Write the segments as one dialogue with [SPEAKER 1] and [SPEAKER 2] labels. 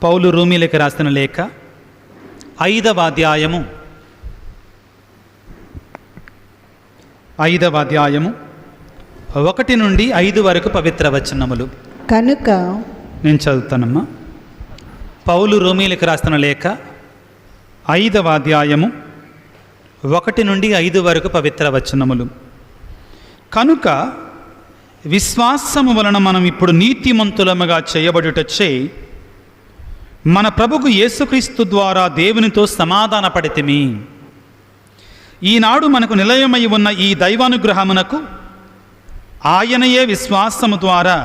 [SPEAKER 1] పౌలు రోమీలకు రాసిన లేఖ 5వ అధ్యాయము 1 నుండి 5 వరకు పవిత్ర వచనములు.
[SPEAKER 2] కనుక
[SPEAKER 1] నేను చదువుతానమ్మా. పౌలు రోమీలకు రాసిన లేఖ 5వ అధ్యాయము 1 నుండి 5 వరకు పవిత్ర వచనములు. కనుక విశ్వాసము వలన మనం ఇప్పుడు నీతిమంతులముగా చేయబడుటచే మన ప్రభువు యేసుక్రీస్తు ద్వారా దేవునితో సమాధానపడితిమి. ఈనాడు మనకు నిలయమై ఉన్న ఈ దైవానుగ్రహమునకు ఆయనయే విశ్వాసము ద్వారా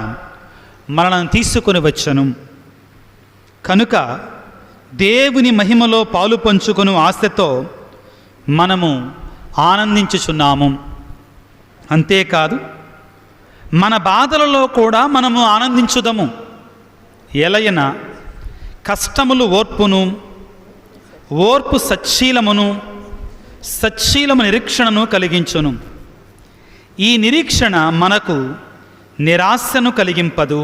[SPEAKER 1] మనల్ని తీసుకొని వచ్చను. కనుక దేవుని మహిమలో పాలు పంచుకొను ఆశతో మనము ఆనందించుచున్నాము. అంతేకాదు, మన బాధలలో కూడా మనము ఆనందించుదము. ఎలయన కష్టములు ఓర్పును, ఓర్పు సచ్చీలమును, సచ్చీలము నిరీక్షణను కలిగించును. ఈ నిరీక్షణ మనకు నిరాశను కలిగింపదు.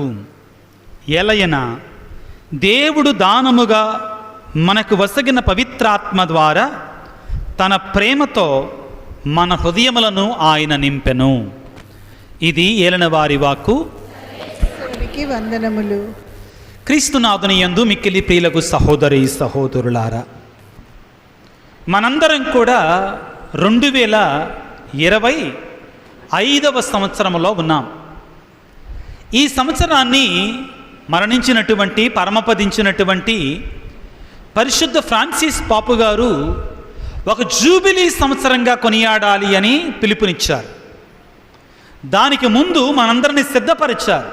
[SPEAKER 1] ఎలయన దేవుడు దానముగా మనకు వసగిన పవిత్రాత్మ ద్వారా తన ప్రేమతో మన హృదయములను ఆయన నింపెను. ఇది ఏలినవారి వాక్కు.
[SPEAKER 2] వందనములు.
[SPEAKER 1] క్రీస్తునాథుని యందు మిక్కిలి ప్రియులకు సహోదరి సహోదరులారా, మనందరం కూడా 2025వ సంవత్సరంలో ఉన్నాం. ఈ సంవత్సరాన్ని మరణించినటువంటి పరమపదించినటువంటి పరిశుద్ధ ఫ్రాన్సిస్ పాపు గారు ఒక జూబిలీ సంవత్సరంగా కొనియాడాలి అని పిలుపునిచ్చారు. దానికి ముందు మనందరినీ సిద్ధపరిచారు.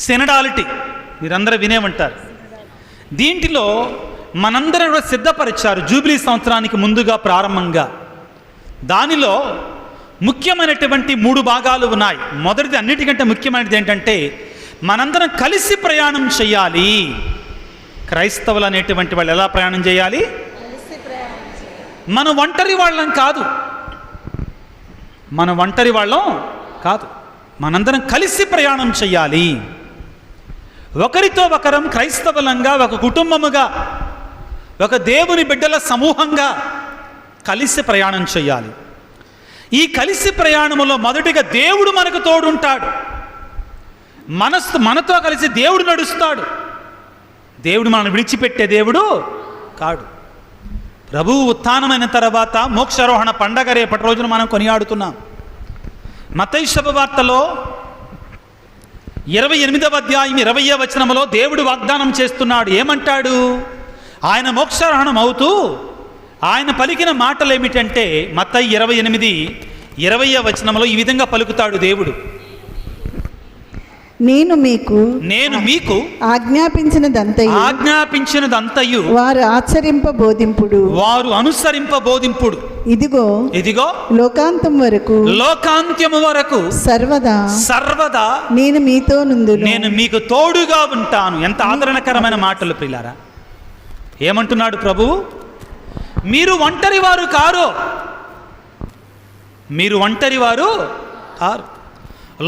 [SPEAKER 1] సినడాలిటీ మీరందరూ వినేమంటారు. దీంట్లో మనందరం కూడా సిద్ధపరిచారు జూబిలీ సంవత్సరానికి ముందుగా ప్రారంభంగా. దానిలో ముఖ్యమైనటువంటి 3 భాగాలు ఉన్నాయి. మొదటిది, అన్నిటికంటే ముఖ్యమైనది ఏంటంటే మనందరం కలిసి ప్రయాణం చేయాలి. క్రైస్తవులు అనేటువంటి వాళ్ళు ఎలా ప్రయాణం చేయాలి? మనం ఒంటరి వాళ్ళం కాదు, మనందరం కలిసి ప్రయాణం చేయాలి. ఒకరితో ఒకరం క్రైస్తవులంగా, ఒక కుటుంబముగా, ఒక దేవుని బిడ్డల సమూహంగా కలిసి ప్రయాణం చేయాలి. ఈ కలిసి ప్రయాణంలో మొదటిగా దేవుడు మనకు తోడుంటాడు. మనతో కలిసి దేవుడు నడుస్తాడు. దేవుడు మనల్ని విడిచిపెట్టే దేవుడు కాడు. ప్రభువు ఉత్థానమైన తర్వాత మోక్షారోహణ పండగ రేపటి రోజున మనం కొనియాడుతున్నాం. మత్తయి శుభవార్తలో 28వ అధ్యాయం 20వ వచనంలో దేవుడు వాగ్దానం చేస్తున్నాడు. ఏమంటాడు? ఆయన మోక్షారోహణం అవుతూ ఆయన పలికిన మాటలు ఏమిటంటే మత్తయి 28:20వ వచనంలో ఈ విధంగా పలుకుతాడు దేవుడు.
[SPEAKER 2] నేను మీకు
[SPEAKER 1] ఆజ్ఞాపించినదంతయు
[SPEAKER 2] వారు
[SPEAKER 1] అనుసరింపబోధింపుడు. ఇదిగో లోకాంత్యము వరకు సర్వదా
[SPEAKER 2] నేను
[SPEAKER 1] మీకు తోడుగా ఉంటాను. ఎంత ఆదరణకరమైన మాటలు ప్రియులారా. ఏమంటున్నాడు ప్రభువు? మీరు ఒంటరి వారు కారు.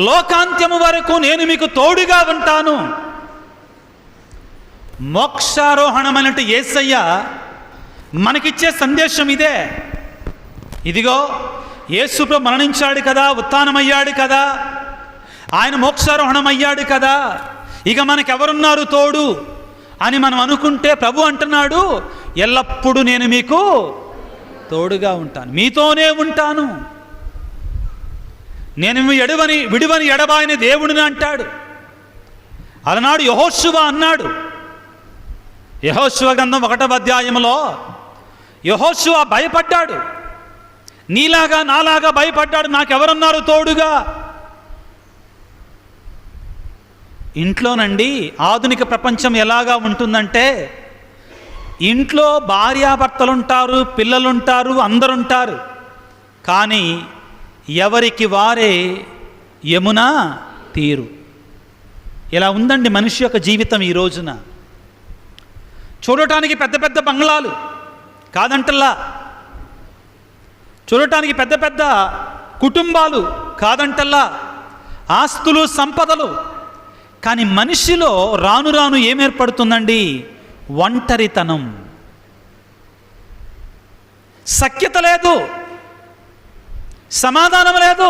[SPEAKER 1] లోకాంత్యము వరకు నేను మీకు తోడుగా ఉంటాను. మోక్షారోహణమైనట్టు యేసయ్య మనకిచ్చే సందేశం ఇదే. ఇదిగో యేసు ప్రభు మరణించాడు కదా, ఉత్థానమయ్యాడు కదా, ఆయన మోక్షారోహణం అయ్యాడు కదా, ఇక మనకెవరున్నారు తోడు అని మనం అనుకుంటే ప్రభు అంటున్నాడు, ఎల్లప్పుడూ నేను మీకు తోడుగా ఉంటాను, మీతోనే ఉంటాను. నేను విడువని ఎడబాయని దేవుడిని అంటాడు. అలనాడు యెహోషువ అన్నాడు. యెహోషువ గ్రంథం 1వ అధ్యాయంలో యెహోషువ భయపడ్డాడు. నీలాగా నాలాగా భయపడ్డాడు. నాకెవరున్నారు తోడుగా? ఇంట్లోనండి ఆధునిక ప్రపంచం ఎలాగా ఉంటుందంటే, ఇంట్లో భార్యాభర్తలుంటారు, పిల్లలుంటారు, అందరుంటారు. కానీ ఎవరికి వారే యమునా తీరు. ఇలా ఉందండి మనిషి యొక్క జీవితం ఈ రోజున. చూడటానికి పెద్ద పెద్ద బంగ్లాలు కాదంటల్లా, చూడటానికి పెద్ద పెద్ద కుటుంబాలు కాదంటల్లా, ఆస్తులు సంపదలు కానీ మనిషిలో రాను రాను ఏమేర్పడుతుందండి? ఒంటరితనం, సఖ్యత లేదు, సమాధానం లేదు.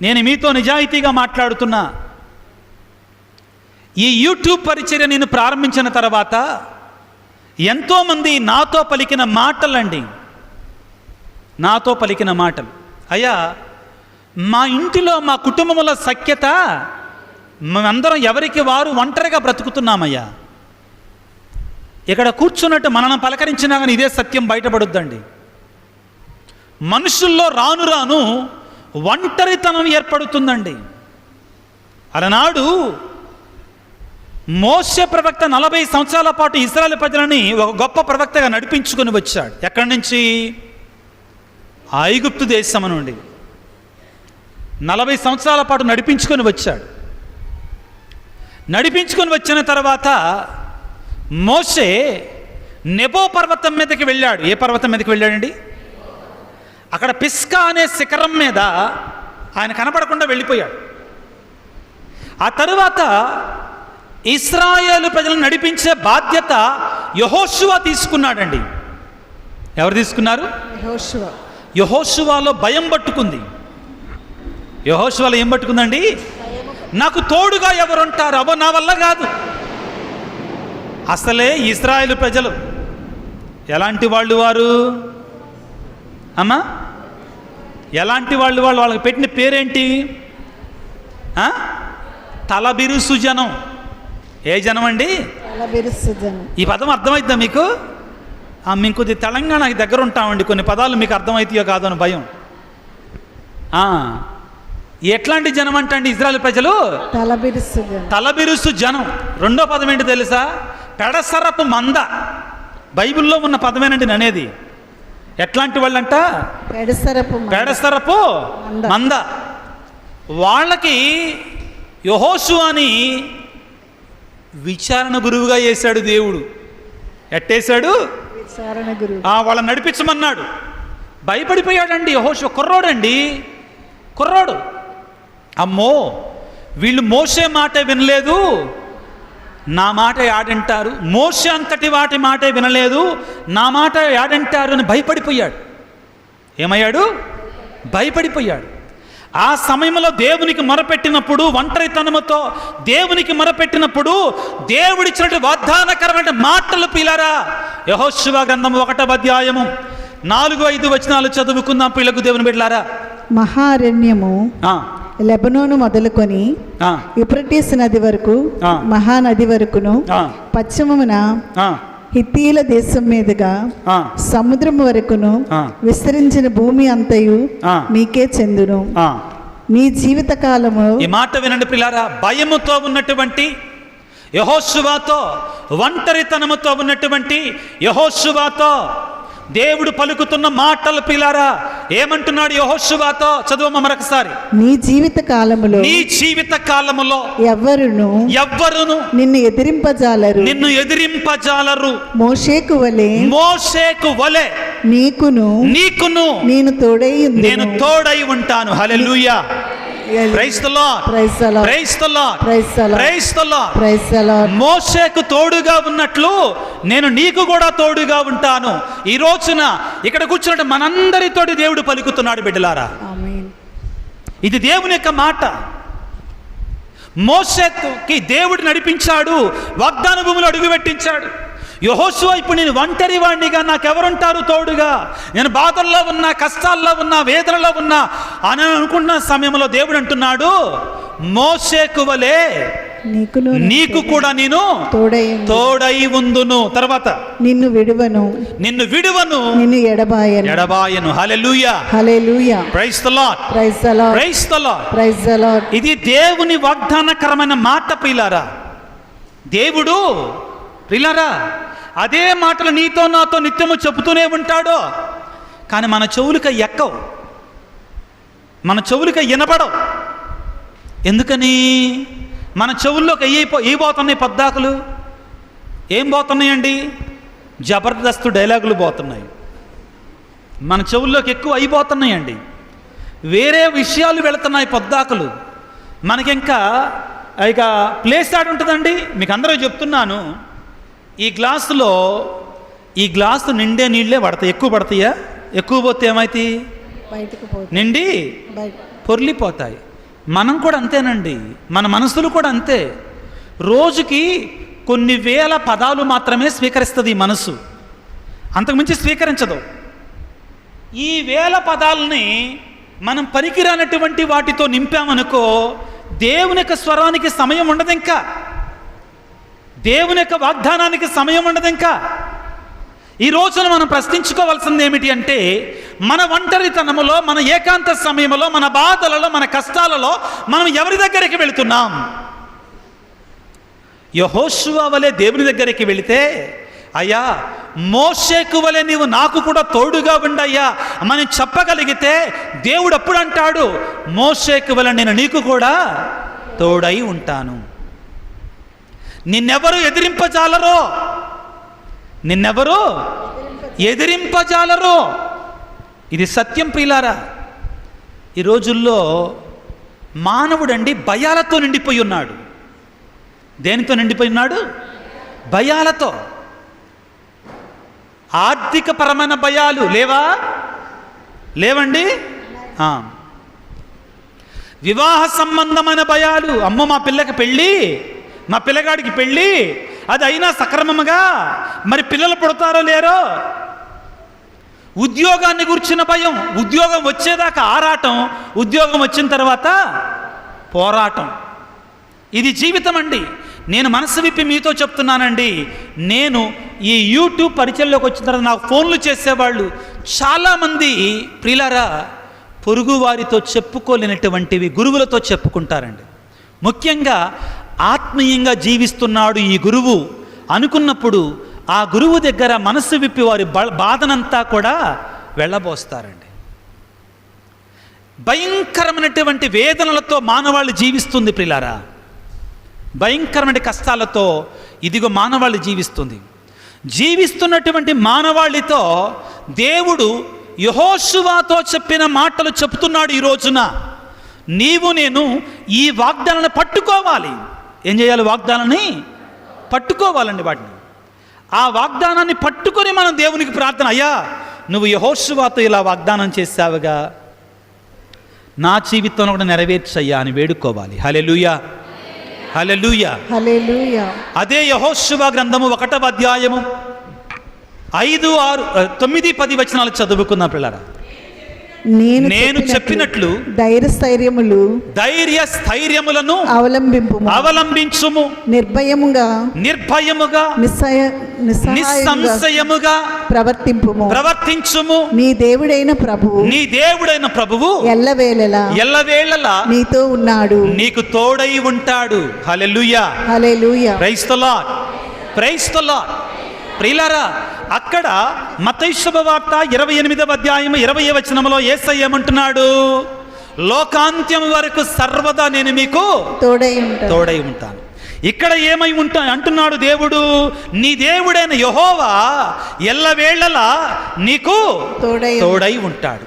[SPEAKER 1] నేను మీతో నిజాయితీగా మాట్లాడుతున్నా. ఈ యూట్యూబ్ పరిచర్య నేను ప్రారంభించిన తర్వాత ఎంతోమంది నాతో పలికిన మాటలండి, నాతో పలికిన మాటలు, అయ్యా మా ఇంటిలో మా కుటుంబంలో సఖ్యత, మేమందరం ఎవరికి వారు ఒంటరిగా బ్రతుకుతున్నామయ్యా. ఇక్కడ కూర్చున్నట్టు మనల్ని పలకరించినా కానీ ఇదే సత్యం బయటపడుద్దండి. మనుషుల్లో రాను రాను ఒంటరితనం ఏర్పడుతుందండి. అలనాడు మోషే ప్రవక్త 40 సంవత్సరాల పాటు ఇశ్రాయేలు ప్రజలని ఒక గొప్ప ప్రవక్తగా నడిపించుకొని వచ్చాడు. ఎక్కడి నుంచి? ఐగుప్తు దేశం నుండి 40 సంవత్సరాల పాటు నడిపించుకొని వచ్చాడు. నడిపించుకొని వచ్చిన తర్వాత మోషే నెబో పర్వతం మీదకి వెళ్ళాడు. ఏ పర్వతం మీదకి వెళ్ళాడండి? అక్కడ పిస్కా అనే శిఖరం మీద ఆయన కనపడకుండా వెళ్ళిపోయాడు. ఆ తరువాత ఇశ్రాయేలు ప్రజలను నడిపించే బాధ్యత యెహోషువ తీసుకున్నాడండి. ఎవరు తీసుకున్నారు?
[SPEAKER 2] యెహోషువ.
[SPEAKER 1] యెహోషువలో భయం పట్టుకుంది. యెహోషువలో ఏం పట్టుకుందండి? నాకు తోడుగా ఎవరుంటారు? అవ్వ నా వల్ల కాదు. అసలే ఇశ్రాయేలు ప్రజలు ఎలాంటి వాళ్ళు వారు అమ్మా? ఎలాంటి వాళ్ళు? వాళ్ళకి పెట్టిన పేరేంటి? తలబిరుసు జనం. ఏ జనం అండి?
[SPEAKER 2] తలబిరుసు జనం.
[SPEAKER 1] ఈ పదం అర్థమవుతుందా మీకు? మేము కొద్ది తెలంగాణకి దగ్గర ఉంటామండి, కొన్ని పదాలు మీకు అర్థమవుతాయో కాదో అని భయం. ఎట్లాంటి జనం అంటండి ఇశ్రాయేలు ప్రజలు?
[SPEAKER 2] తలబిరుసు జనం.
[SPEAKER 1] తలబిరుసు జనం. రెండో పదం ఏంటి తెలుసా? పెడసరపు మంద. బైబిల్లో ఉన్న పదమేనండి అనేది. ఎట్లాంటి వాళ్ళంట? పెడసరపు మంద. వాళ్ళకి యెహోషువని విచారణ గురువుగా వేశాడు దేవుడు. ఎట్టేశాడు?
[SPEAKER 2] విచారణ గురువు.
[SPEAKER 1] వాళ్ళని నడిపించమన్నాడు. భయపడిపోయాడండి యెహోషువ. కుర్రోడండి, కుర్రోడు. అమ్మో, వీళ్ళు మోషే మాట వినలేదు, నా మాట యాడంటారు. మోషే అంతటి వాటి మాటే వినలేదు, నా మాట యాడంటారు అని భయపడిపోయాడు. ఏమయ్యాడు? భయపడిపోయాడు. ఆ సమయంలో దేవునికి మొరపెట్టినప్పుడు, ఒంటరితనముతో దేవునికి మొరపెట్టినప్పుడు దేవుడిచ్చినట్టు వాగ్దానకరమైన మాటలు పిల్లరా. యెహోషువ గ్రంథము 1వ అధ్యాయము 4-5 వచనాలు చదువుకుందాం పిల్లకు దేవుని బిడ్డలారా.
[SPEAKER 2] మహారణ్యము లెబనోను మొదలుకొని యూఫ్రటీస్ నది వరకు, మహానది వరకును, పశ్చిమమున హిత్తీల దేశం మీదుగా సముద్రం వరకును విస్తరించిన భూమి అంతయు మీకే చెందును. నీ జీవిత కాలము.
[SPEAKER 1] ఈ మాట వినండి పిల్లారా. భయముతో ఉన్నటువంటి యెహోషువతో, ఒంటరితనముతో ఉన్నటువంటి యెహోషువతో దేవుడు పలుకుతున్న మాటలు పిల్లారా. ఏమంటున్నాడు యెహోషువతో? చదువు మరొకసారి.
[SPEAKER 2] నీ జీవిత కాలములో,
[SPEAKER 1] నీ జీవిత కాలములో
[SPEAKER 2] ఎవ్వరును నిన్ను ఎదిరింపజాలరు,
[SPEAKER 1] నిన్ను ఎదిరింపజాలరు.
[SPEAKER 2] మోషేకు వలె నీకును నేను తోడై
[SPEAKER 1] ఉంటాను. Hallelujah. Praise the lord.
[SPEAKER 2] Praise the lord.
[SPEAKER 1] Praise the lord.
[SPEAKER 2] Praise the lord.
[SPEAKER 1] Praise the lord.
[SPEAKER 2] Praise the lord.
[SPEAKER 1] మోషేకు తోడుగా ఉన్నట్లు నేను నీకు కూడా తోడుగా ఉంటాను. ఈ రోజున ఇక్కడ కూర్చున్నట్టు మనందరితోటి దేవుడు పలుకుతున్నాడు బిడ్డలారా.
[SPEAKER 2] ఆమేన్.
[SPEAKER 1] ఇది దేవుని యొక్క మాట. మోషేకి దేవుడు నడిపించాడు, వాగ్దాన భూమిలో అడుగుపెట్టించాడు. యెహోషువ ఇప్పుడు నేను ఒంటరి వాడినిగా, నాకెవరుంటారు తోడుగా? నేను బాధల్లో ఉన్నా, కష్టాల్లో ఉన్నా, వేదనలో ఉన్నా అని అనుకుంటున్న సమయంలో దేవుడు అంటున్నాడు, మోషేకు వలె నీకు కూడా నేను తోడై ఉందును. తర్వాత
[SPEAKER 2] నిన్ను విడువను, నిన్ను
[SPEAKER 1] ఎడబాయను. Hallelujah.
[SPEAKER 2] Hallelujah.
[SPEAKER 1] Praise the lord.
[SPEAKER 2] Praise the lord.
[SPEAKER 1] Praise the lord.
[SPEAKER 2] Praise the lord.
[SPEAKER 1] ఇది దేవుని వాగ్దానకరమైన మాట ప్రియులారా. దేవుడు ప్రియులారా అదే మాటలు నీతో నాతో నిత్యము చెబుతూనే ఉంటాడు. కానీ మన చెవులకి ఎక్కవు, మన చెవులకి వినపడవు. ఎందుకని? మన చెవుల్లోకి ఏ పోతున్నాయి? పద్దాకులు ఏం పోతున్నాయండి? జబర్దస్త్ డైలాగులు పోతున్నాయి. మన చెవుల్లోకి ఎక్కువ అయిపోతున్నాయండి. వేరే విషయాలు వెళుతున్నాయి పద్దాకులు. మనకింకా ఇక ప్లేస్ ఆడ ఉంటుందండి. మీకు అందరూ చెప్తున్నాను, ఈ గ్లాసు నిండే నీళ్ళే పడతాయి. ఎక్కువ పడతాయా? ఎక్కువ పోతే ఏమైతాయి?
[SPEAKER 2] బయటకు పోతుంది.
[SPEAKER 1] నిండి పొర్లిపోతాయి. మనం కూడా అంతేనండి, మన మనసులు కూడా అంతే. రోజుకి కొన్ని వేల పదాలు మాత్రమే స్వీకరిస్తుంది ఈ మనసు, అంతకుమించి స్వీకరించదు. ఈ వేల పదాలని మనం పనికిరానటువంటి వాటితో నింపామనుకో, దేవుని యొక్క స్వరానికి సమయం ఉండదు, ఇంకా దేవుని యొక్క వాగ్దానానికి సమయం ఉండదు. ఇంకా ఈ రోజున మనం ప్రశ్నించుకోవాల్సింది ఏమిటి అంటే, మన ఒంటరితనములో, మన ఏకాంత సమయంలో, మన బాధలలో, మన కష్టాలలో మనం ఎవరి దగ్గరికి వెళుతున్నాం? యెహోషువ వలె దేవుని దగ్గరికి వెళితే, అయ్యా మోషేకు వలె నీవు నాకు కూడా తోడుగా ఉండయ్యా మనం చెప్పగలిగితే, దేవుడు అప్పుడు అంటాడు, మోషేకు వలె నేను నీకు కూడా తోడై ఉంటాను. నిన్నెవరు ఎదిరింపజాలరో, నిన్నెవరు ఎదిరింపజాలరో. ఇది సత్యం ప్రియులారా. ఈ రోజుల్లో మానవుడండి భయాలతో నిండిపోయి ఉన్నాడు. దేనితో నిండిపోయి ఉన్నాడు? భయాలతో. ఆర్థికపరమైన భయాలు లేవా? లేవండి. వివాహ సంబంధమైన భయాలు, అమ్మో మా పిల్లకి పెళ్ళి, మా పిల్లగాడికి పెళ్ళి, అది అయినా సక్రమముగా, మరి పిల్లలు పుడతారో లేరో. ఉద్యోగాన్ని గురించిన భయం, ఉద్యోగం వచ్చేదాకా ఆరాటం, ఉద్యోగం వచ్చిన తర్వాత పోరాటం. ఇది జీవితం అండి. నేను మనసు విప్పి మీతో చెప్తున్నానండి, నేను ఈ యూట్యూబ్ పరిచయంలోకి వచ్చిన తర్వాత నాకు ఫోన్లు చేసేవాళ్ళు చాలామంది ప్రియులారా పొరుగు వారితో చెప్పుకోలేనటువంటివి గురువులతో చెప్పుకుంటారండి. ముఖ్యంగా ఆత్మీయంగా జీవిస్తున్నాడు ఈ గురువు అనుకున్నప్పుడు ఆ గురువు దగ్గర మనసు విప్పి వారి బాధనంతా కూడా వెళ్ళబోస్తారండి. భయంకరమైనటువంటి వేదనలతో మానవాళి జీవిస్తుంది ప్రియులారా. భయంకరమైన కష్టాలతో ఇదిగో మానవాళి జీవిస్తుంది. జీవిస్తున్నటువంటి మానవాళితో దేవుడు యెహోషువతో చెప్పిన మాటలు చెప్తున్నాడు. ఈ రోజున నీవు నేను ఈ వాగ్దానాన్ని పట్టుకోవాలి. ఏం చేయాలి? వాగ్దానాన్ని పట్టుకోవాలండి. వాటిని ఆ వాగ్దానాన్ని పట్టుకొని మనం దేవునికి ప్రార్థన, అయ్యా నువ్వు యెహోషువతో ఇలా వాగ్దానం చేశావుగా, నా జీవితంలో కూడా నెరవేర్చయ్యా అని వేడుకోవాలి. హల్లెలూయా, హల్లెలూయా,
[SPEAKER 2] హల్లెలూయా.
[SPEAKER 1] అదే యెహోషువ గ్రంథము 1వ అధ్యాయము 5, 6, 9, 10 వచనాలు చదువుకుందాం పిల్లరా. నేను చెప్పినట్లు ధైర్య స్థైర్యములను అవలంబించుము, నిర్భయముగా నిస్సంశయముగా ప్రవర్తించుము. నీ దేవుడైన ప్రభువు ఎల్లవేళలా నీతో ఉన్నాడు, నీకు తోడై ఉంటాడు. Hallelujah, hallelujah. Praise the lord, praise the lord. ప్రియులారా, అక్కడ మత్తయి శుభవార్త 28వ అధ్యాయము 20వ వచనంలో యేసయ్య ఏమంటున్నాడు? లోకాంత్యం వరకు సర్వదా నేను మీకు తోడై ఉంటాను. ఇక్కడ ఏమై అంటున్నాడు దేవుడు? నీ దేవుడైన యెహోవా ఎల్లవేళలా నీకు తోడై ఉంటాడు.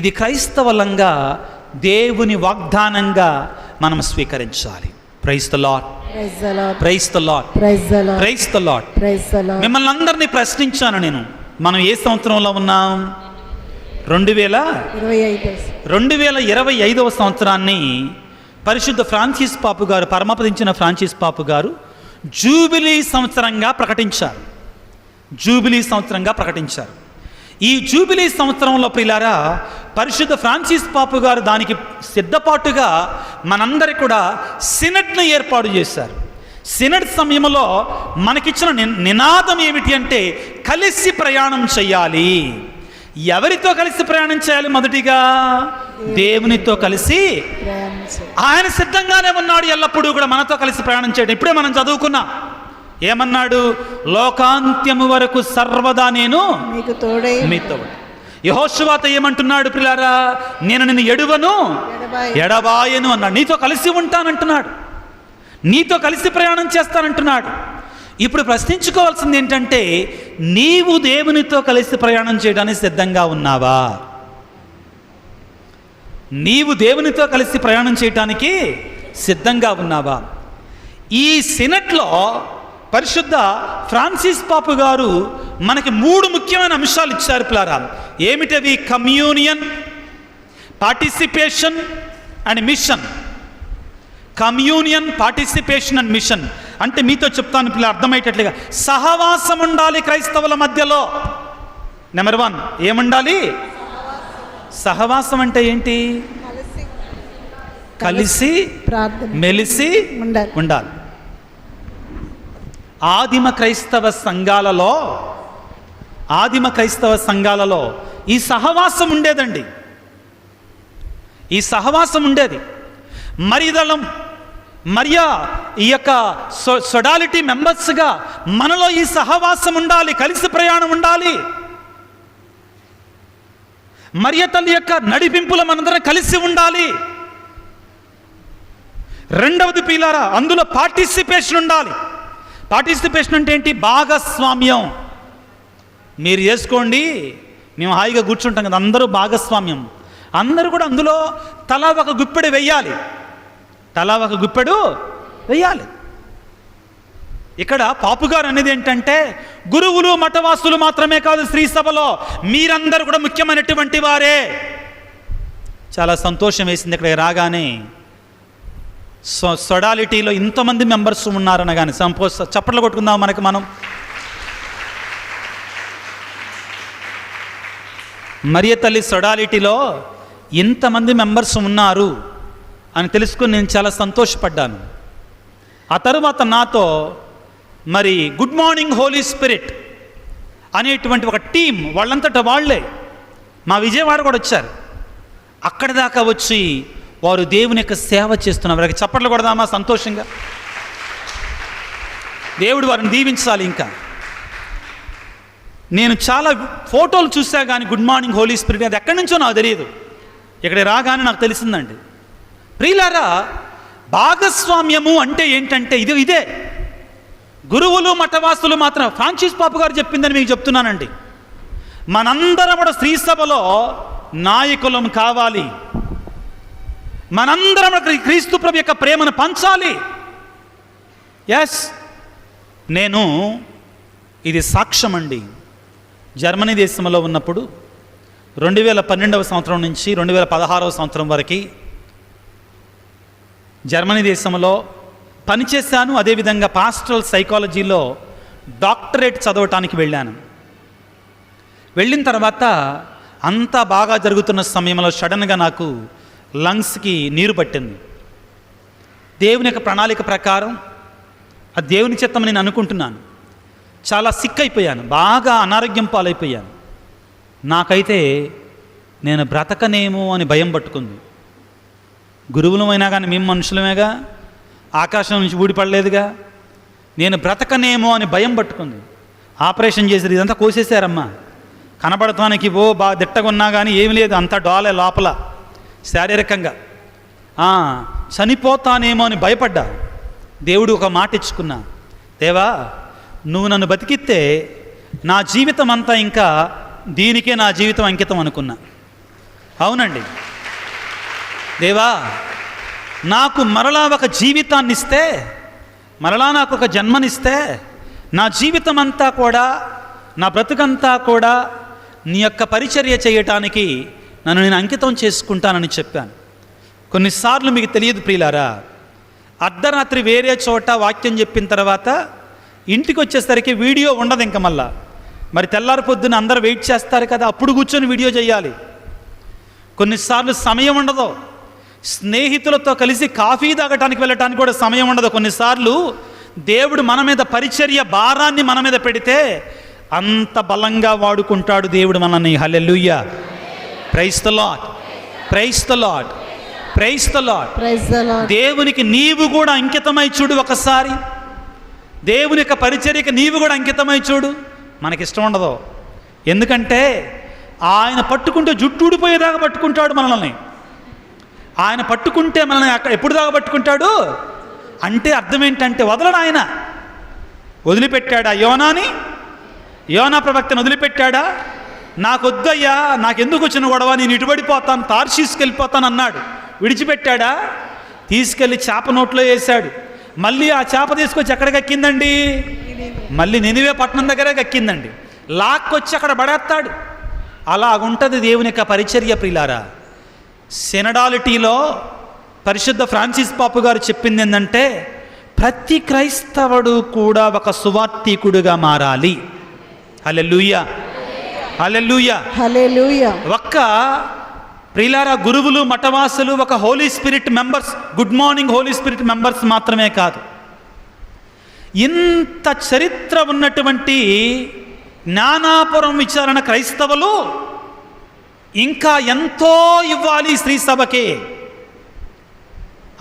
[SPEAKER 1] ఇది క్రైస్తవులంగా దేవుని వాగ్దానంగా మనం స్వీకరించాలి. Praise the lord, praise the lord, praise the Lord. మిమ్మల్ని అందరినీ ప్రశ్నించాను నేను, మనం ఏ సంవత్సరంలో ఉన్నాం? 2025వ సంవత్సరాన్ని పరిశుద్ధ ఫ్రాన్సిస్ పాపు గారు, పరమపదించిన ఫ్రాన్సిస్ పాపు గారు జూబిలీ సంవత్సరంగా ప్రకటించారు. జూబిలీ సంవత్సరంగా ప్రకటించారు. ఈ జూబిలీ సంవత్సరంలో ప్రియులారా, పరిశుద్ధ ఫ్రాన్సిస్ పాపు గారు దానికి సిద్ధపాటుగా మనందరి కూడా సినడ్ను ఏర్పాటు చేశారు. సినడ్ సమయంలో మనకిచ్చిన నినాదం ఏమిటి అంటే, కలిసి ప్రయాణం చేయాలి. ఎవరితో కలిసి ప్రయాణం చేయాలి? మొదటిగా దేవునితో కలిసి. ఆయన సిద్ధంగానే ఉన్నాడు ఎల్లప్పుడూ కూడా మనతో కలిసి ప్రయాణం చేయడం. ఇప్పుడే మనం చదువుకున్నాం, ఏమన్నాడు? లోకాంత్యము వరకు సర్వదా నేను మీతో. యెహోషువతో ఏమంటున్నాడు ప్రియులారా? నేను నిన్ను ఎడబాయను అన్నాడు. నీతో కలిసి ఉంటానంటున్నాడు, నీతో కలిసి ప్రయాణం చేస్తానంటున్నాడు. ఇప్పుడు ప్రశ్నించుకోవాల్సింది ఏంటంటే, నీవు దేవునితో కలిసి ప్రయాణం చేయడానికి సిద్ధంగా ఉన్నావా? నీవు దేవునితో కలిసి ప్రయాణం చేయటానికి సిద్ధంగా ఉన్నావా? ఈ సినెట్లో పరిశుద్ధ ఫ్రాన్సిస్ పాపు గారు మనకి 3 ముఖ్యమైన అంశాలు ఇచ్చారు పిల్లారా. ఏమిటవి? Communion, participation and mission. Communion, participation and mission అంటే మీతో చెప్తాను పిల్లలు అర్థమయ్యేటట్లుగా, సహవాసం ఉండాలి క్రైస్తవుల మధ్యలో. నెంబర్ 1 ఏముండాలి? సహవాసం అంటే ఏంటి? కలిసి మెలిసి ఉండాలి. ఆదిమ క్రైస్తవ సంఘాలలో ఈ సహవాసం ఉండేదండి. ఈ సహవాసం ఉండేది. మరియా ఈ యొక్క సొడాలిటీ మెంబర్స్గా మనలో ఈ సహవాసం ఉండాలి, కలిసి ప్రయాణం ఉండాలి. మరియ తల్లి యొక్క నడిపింపుల మనందరం కలిసి ఉండాలి. రెండవది పిల్లారా, అందులో పార్టిసిపేషన్ ఉండాలి. పార్టిసిపేషన్ అంటే ఏంటి? భాగస్వామ్యం. మీరు చేసుకోండి, మేము హాయిగా కూర్చుంటాం కదా, అందరూ భాగస్వామ్యం. అందరూ కూడా అందులో తలా ఒక గుప్పెడు వెయ్యాలి. ఇక్కడ పాపుగారు అనేది ఏంటంటే, గురువులు మఠవాసులు మాత్రమే కాదు శ్రీ సభలో మీరందరూ కూడా ముఖ్యమైనటువంటి వారే. చాలా సంతోషం వేసింది ఇక్కడ రాగానే. సొడాలిటీలో ఇంతమంది మెంబర్స్ ఉన్నారనగానే చప్పట్లు కొట్టుకుందాం మనం. మరియ తల్లి సొడాలిటీలో ఇంతమంది మెంబర్స్ ఉన్నారు అని తెలుసుకుని నేను చాలా సంతోషపడ్డాను. ఆ తరువాత నాతో మరి గుడ్ మార్నింగ్ హోలీ స్పిరిట్ అనేటువంటి ఒక టీం, వాళ్ళంతటా వాళ్ళే మా విజయవాడ కూడా వచ్చారు. అక్కడి దాకా వచ్చి వారు దేవుని యొక్క సేవ చేస్తున్నారు. వారికి చప్పట్లు కొడదామా సంతోషంగా? దేవుడు వారిని దీవించాలి. ఇంకా నేను చాలా ఫోటోలు చూసా కానీ గుడ్ మార్నింగ్ హోలీ స్పిరిట్ అది ఎక్కడి నుంచో నాకు తెలియదు. ఇక్కడ రాగానే నాకు తెలిసిందండి. ప్రియులారా, భాగస్వామ్యము అంటే ఏంటంటే ఇదే. గురువులు మఠవాసులు మాత్రం ఫ్రాన్సిస్ పాపు గారు చెప్పిందని మీకు చెప్తున్నానండి. మనందరం కూడా స్త్రీ సభలో నాయకులం కావాలి. మనందరం క్రీస్తు ప్రభు యొక్క ప్రేమను పంచాలి. ఎస్, నేను ఇది సాక్ష్యం అండి. జర్మనీ దేశంలో ఉన్నప్పుడు 2012వ సంవత్సరం నుంచి 2016వ సంవత్సరం వరకు జర్మనీ దేశంలో పనిచేశాను. అదేవిధంగా పాస్టరల్ సైకాలజీలో డాక్టరేట్ చదవటానికి వెళ్ళాను. వెళ్ళిన తర్వాత అంతా బాగా జరుగుతున్న సమయంలో సడన్గా నాకు లంగ్స్కి నీరు పట్టింది. దేవుని యొక్క ప్రణాళిక ప్రకారం ఆ దేవుని చిత్తమని నేను అనుకుంటున్నాను. చాలా సిక్ అయిపోయాను, బాగా అనారోగ్యం పాలైపోయాను. నాకైతే నేను బ్రతకనేమో అని భయం పట్టుకుంది. గురువులమైనా కానీ మేము మనుషులమేగా, ఆకాశం నుంచి ఊడిపడలేదుగా. నేను బ్రతకనేమో అని భయం పట్టుకుంది. ఆపరేషన్ చేశారు, ఇదంతా కోసేశారమ్మా. కనబడటానికి బాగా దిట్టగా ఉన్నా కానీ ఏమి లేదు, అంతా డోలే లోపల శారీరకంగా. చనిపోతానేమో అని భయపడ్డా. దేవుడు ఒక మాట ఇచ్చుకున్నా, దేవా నువ్వు నన్ను బతికిస్తే నా జీవితం అంతా ఇంకా దీనికే నా జీవితం అంకితం అనుకున్నా. అవునండి దేవా, నాకు మరలా ఒక జీవితాన్ని ఇస్తే, మరలా నాకు ఒక జన్మనిస్తే నా జీవితం అంతా కూడా, నా బ్రతుకంతా కూడా నీ యొక్క పరిచర్య చేయటానికి నన్ను నేను అంకితం చేసుకుంటానని చెప్పాను. కొన్నిసార్లు మీకు తెలియదు ప్రియులారా, అర్ధరాత్రి వేరే చోట వాక్యం చెప్పిన తర్వాత ఇంటికి వచ్చేసరికి వీడియో ఉండదు ఇంకా. మళ్ళా మరి తెల్లారి పొద్దున అందరూ వెయిట్ చేస్తారు కదా, అప్పుడు కూర్చొని వీడియో చేయాలి. కొన్నిసార్లు సమయం ఉండదు. స్నేహితులతో కలిసి కాఫీ తాగటానికి వెళ్ళటానికి కూడా సమయం ఉండదు. కొన్నిసార్లు దేవుడు మన మీద పరిచర్య భారాన్ని మన మీద పెడితే అంత బలంగా వాడుకుంటాడు దేవుడు మనల్ని. Hallelujah, praise the lord, praise the lord, praise the lord. దేవునికి నీవు కూడా అంకితమై చూడు. ఒకసారి దేవుని యొక్క పరిచర్యకి నీవు కూడా అంకితమై చూడు. మనకిష్టం ఉండదు, ఎందుకంటే ఆయన పట్టుకుంటే జుట్టు ఊడిపోయేదాకా పట్టుకుంటాడు మనల్ని. ఆయన పట్టుకుంటే మనల్ని ఎప్పుడు దాకా పట్టుకుంటాడు అంటే అర్థం ఏంటంటే వదలడు. ఆయన వదిలిపెట్టాడా యోనాని? యోనా ప్రవక్తను వదిలిపెట్టాడా? నాకొద్దయ్యా, నాకెందుకు వచ్చిన గొడవ, నేను ఇటుబడిపోతాను, తార్షీస్కి వెళ్ళిపోతాను అన్నాడు. విడిచిపెట్టాడా? తీసుకెళ్ళి చేప నోట్లో వేశాడు. మళ్ళీ ఆ చేప తీసుకొచ్చి ఎక్కడికి ఎక్కిందండి? మళ్ళీ నినివే పట్టణం దగ్గరే ఎక్కిందండి. లాక్కొచ్చి అక్కడ పడేస్తాడు. అలాగుంటుంది దేవుని యొక్క పరిచర్య ప్రియులారా. సెనడాలిటీలో పరిశుద్ధ ఫ్రాన్సిస్ పాపు గారు చెప్పింది ఏంటంటే, ప్రతి క్రైస్తవుడు కూడా ఒక సువార్తికుడుగా మారాలి. హల్లెలూయా, హల్లెలూయా,
[SPEAKER 2] హల్లెలూయా.
[SPEAKER 1] ఒక్క ప్రియులారా గురువులు, మఠవాసులు, ఒక Holy Spirit members, good morning Holy Spirit members మాత్రమే కాదు, ఇంత చరిత్ర ఉన్నటువంటి జ్ఞానాపురం విచారణ క్రైస్తవులు ఇంకా ఎంతో ఇవ్వాలి శ్రీ సభకే.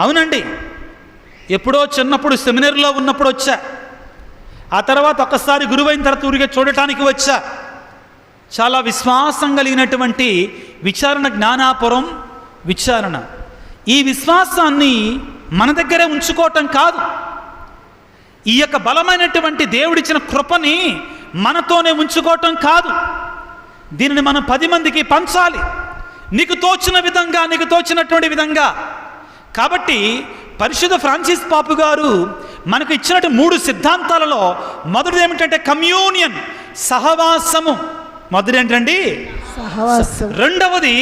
[SPEAKER 1] అవునండి, ఎప్పుడో చిన్నప్పుడు సెమినరీలో ఉన్నప్పుడు వచ్చా, ఆ తర్వాత ఒక్కసారి గురువైన తర్వాత ఊరికే చూడటానికి వచ్చా. చాలా విశ్వాసం కలిగినటువంటి విచారణ, జ్ఞానాపురం విచారణ. ఈ విశ్వాసాన్ని మన దగ్గరే ఉంచుకోవటం కాదు, ఈ యొక్క బలమైనటువంటి దేవుడిచ్చిన కృపని మనతోనే ఉంచుకోవటం కాదు, దీనిని మనం 10 మందికి పంచాలి, నీకు తోచిన విధంగా, నీకు తోచినటువంటి విధంగా. కాబట్టి పరిశుద్ధ ఫ్రాన్సిస్ పాపు గారు మనకు ఇచ్చినట్టు 3 సిద్ధాంతాలలో మొదటిది ఏమిటంటే కమ్యూనియన్, సహవాసము. మొదటి ఏంటండి?
[SPEAKER 2] సహవాసం.
[SPEAKER 1] రెండవది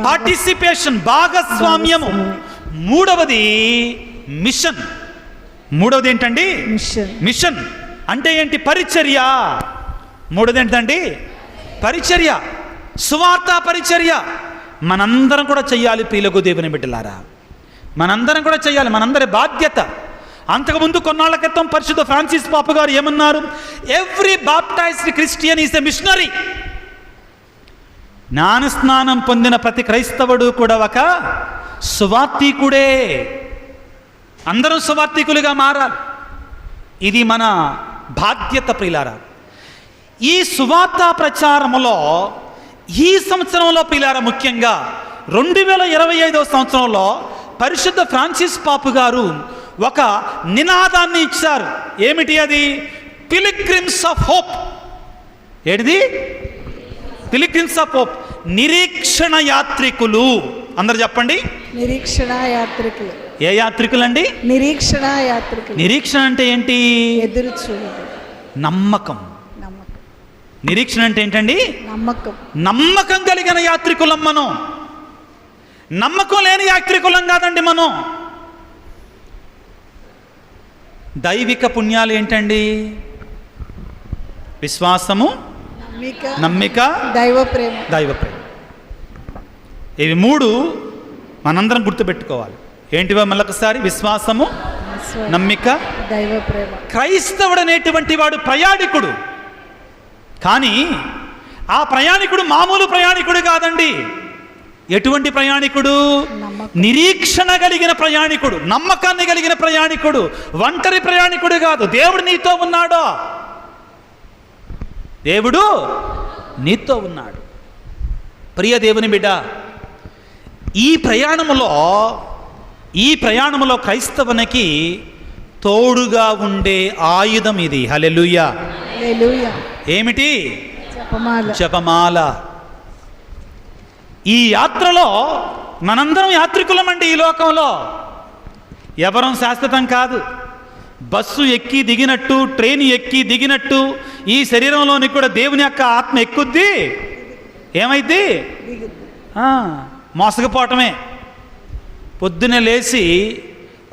[SPEAKER 1] పార్టిసిపేషన్, భాగస్వామ్యము. మూడవది మిషన్. మూడవది ఏంటండి?
[SPEAKER 2] మిషన్.
[SPEAKER 1] మిషన్ అంటే ఏంటి? పరిచర్య. మూడవది ఏంటండి? పరిచర్య, సువార్త పరిచర్య. మనందరం కూడా చెయ్యాలి ప్రియులకు దేవుని బిడ్డలారా, మనందరం కూడా చెయ్యాలి, మనందరి బాధ్యత. అంతకుముందు కొన్నాళ్ల క్రితం పరిశుద్ధ ఫ్రాన్సిస్ పాపు గారు ఏమన్నారు? Every baptized Christian is a missionary. జ్ఞానస్నానం పొందిన ప్రతి క్రైస్తవుడు కూడా ఒక సువార్తికుడే. అందరం సువార్తికులుగా మారాలి, ఇది మన బాధ్యత ప్రియులారా. ఈ సువార్త ప్రచారములో ఈ సంవత్సరంలో ప్రియులారా, ముఖ్యంగా 2025వ సంవత్సరంలో పరిశుద్ధ ఫ్రాన్సిస్ పాపు గారు ఒక నినాదాన్ని ఇచ్చారు. ఏమిటి అది? Pilgrims of hope. ఏంటిది? పిలిగ్రిమ్స్ ఆఫ్ హోప్, నిరీక్షణ యాత్రికులు. అందరు చెప్పండి.
[SPEAKER 2] నిరీక్షణ యాత్రికులు.
[SPEAKER 1] ఏ యాత్రికులండి?
[SPEAKER 2] నిరీక్షణ యాత్రికులు.
[SPEAKER 1] నిరీక్షణ అంటే ఏంటి?
[SPEAKER 2] ఎదురు చూడదు,
[SPEAKER 1] నమ్మకం.
[SPEAKER 2] నమ్మకం.
[SPEAKER 1] నిరీక్షణ అంటే ఏంటండి?
[SPEAKER 2] నమ్మకం.
[SPEAKER 1] నమ్మకం కలిగిన యాత్రికులం మనం. నమ్మకం లేని యాత్రికులం కాదండి మనం. దైవిక పుణ్యాలు ఏంటండి? విశ్వాసము, నమ్మిక, దైవ ప్రేమ. ఇవి 3 మనందరం గుర్తుపెట్టుకోవాలి. ఏంటివో మళ్ళొకసారి? విశ్వాసము, నమ్మిక,
[SPEAKER 2] దైవ ప్రేమ.
[SPEAKER 1] క్రైస్తవుడు అనేటువంటి వాడు ప్రయాణికుడు. కానీ ఆ ప్రయాణికుడు మామూలు ప్రయాణికుడు కాదండి. ఎటువంటి ప్రయాణికుడు? నిరీక్షణ కలిగిన ప్రయాణికుడు, నమ్మకాన్ని కలిగిన ప్రయాణికుడు, ఒంటరి ప్రయాణికుడు కాదు. దేవుడు నీతో ఉన్నాడు, దేవుడు నీతో ఉన్నాడు. ప్రియ దేవుని బిడ్డ, ఈ ప్రయాణములో క్రైస్తవునికి తోడుగా ఉండే ఆయుధం ఇది. హల్లెలూయా,
[SPEAKER 2] హల్లెలూయా.
[SPEAKER 1] ఏమిటి?
[SPEAKER 2] జపమాల.
[SPEAKER 1] జపమాల. ఈ యాత్రలో మనందరం యాత్రికులమండి. ఈ లోకంలో ఎవరం శాశ్వతం కాదు. బస్సు ఎక్కి దిగినట్టు, ట్రైన్ ఎక్కి దిగినట్టు ఈ శరీరంలోనికి కూడా దేవుని యొక్క ఆత్మ ఎక్కుద్ది. ఏమైద్ది? మోసకపోవటమే. పొద్దున్నే లేచి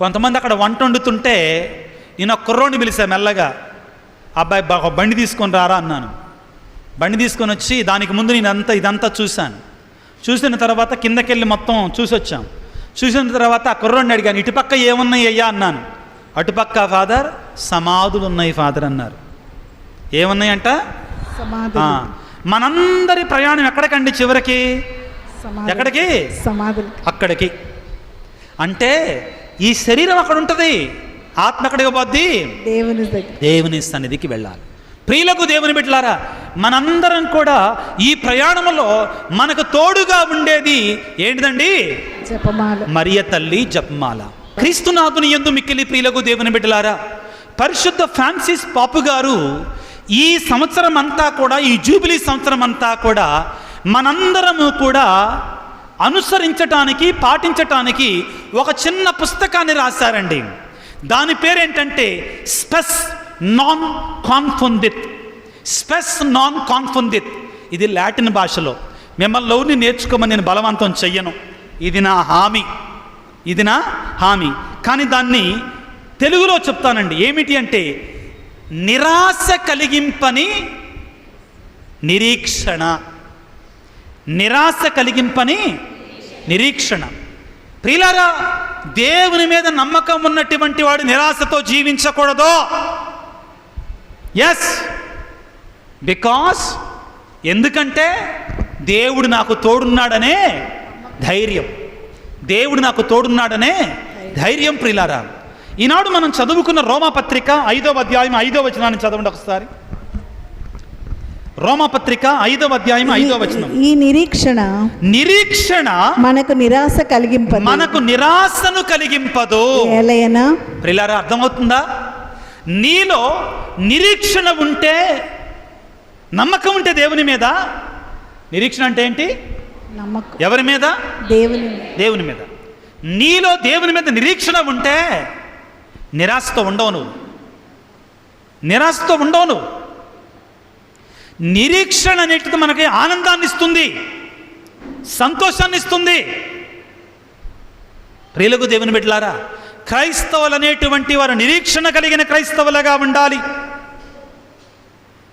[SPEAKER 1] కొంతమంది అక్కడ వంట వండుతుంటే నేను ఒక కుర్రోడిని పిలిచా మెల్లగా. అబ్బాయి బండి తీసుకొని రారా అన్నాను. బండి తీసుకొని వచ్చి దానికి ముందు నేను ఇదంతా చూశాను. చూసిన తర్వాత కిందకెళ్ళి మొత్తం చూసొచ్చాం. చూసిన తర్వాత ఆ కుర్రోడిని అడిగాను, ఇటుపక్క ఏమున్నాయి అయ్యా అన్నాను. అటుపక్క ఫాదర్ సమాధులు ఉన్నాయి ఫాదర్ అన్నారు. ఏమున్నాయంట? మనందరి ప్రయాణం ఎక్కడికండి? చివరికి ఎక్కడికి? అక్కడికి. అంటే ఈ శరీరం అక్కడ ఉంటుంది, ఆత్మ ఎక్కడికి పోద్ది? దేవుని సన్నిధికి వెళ్ళాలి. ప్రియులకు దేవుని బిడ్డలారా, మనందరం కూడా ఈ ప్రయాణంలో మనకు తోడుగా ఉండేది ఏంటిదండి?
[SPEAKER 2] జపమాల.
[SPEAKER 1] మరియ తల్లి జపమాల. క్రీస్తునాథుని యందు మిక్కిలి ప్రియులకు దేవుని బిడ్డలారా, పరిశుద్ధ ఫ్రాన్సిస్ పాపు గారు ఈ సంవత్సరం అంతా కూడా, ఈ జూబిలీ సంవత్సరం అంతా కూడా మనందరము కూడా అనుసరించటానికి, పాటించటానికి ఒక చిన్న పుస్తకాన్ని రాశారండి. దాని పేరేంటంటే Spes non confundit. Spes non confundit. ఇది లాటిన్ భాషలో. మిమ్మల్ని నేర్చుకోమని నేను బలవంతం చెయ్యను. ఇది నా హామీ, ఇది నా హామీ. కానీ దాన్ని తెలుగులో చెప్తానండి. ఏమిటి అంటే నిరాశ కలిగింపని నిరీక్షణ. నిరాశ కలిగింపని నిరీక్షణ. ప్రియులారా, దేవుని మీద నమ్మకం ఉన్నటువంటి వాడు నిరాశతో జీవించకూడదు. ఎస్, బికాస్ ఎందుకంటే దేవుడు నాకు తోడున్నాడనే ధైర్యం. దేవుడు నాకు తోడున్నాడనే ధైర్యం. ప్రియులారా, ఈనాడు మనం చదువుకున్న రోమాపత్రిక 5వ అధ్యాయం 5వ వచనాన్ని చదవండి ఒకసారి. రోమాపత్రిక 5వ అధ్యాయం 5వ వచనం.
[SPEAKER 2] ఈ నిరీక్షణ
[SPEAKER 1] మనకు
[SPEAKER 2] నిరాశను కలిగింపదు. ఏలయనా,
[SPEAKER 1] ప్రియులారా, అర్థమవుతుందా? నీలో నిరీక్షణ ఉంటే, నమ్మకం ఉంటే దేవుని మీద. నిరీక్షణ అంటే ఏంటి?
[SPEAKER 2] నమ్మకం.
[SPEAKER 1] ఎవరి మీద? దేవుని మీద. నీలో దేవుని మీద నిరీక్షణ ఉంటే నిరాశతో ఉండవు నువ్వు. నిరాశతో ఉండవు నువ్వు. నిరీక్షణ అనేటిది మనకి ఆనందాన్ని ఇస్తుంది, సంతోషాన్ని ఇస్తుంది. ప్రియులకు దేవుని బిడ్డలారా, క్రైస్తవులు అనేటువంటి వారు నిరీక్షణ కలిగిన క్రైస్తవులుగా ఉండాలి.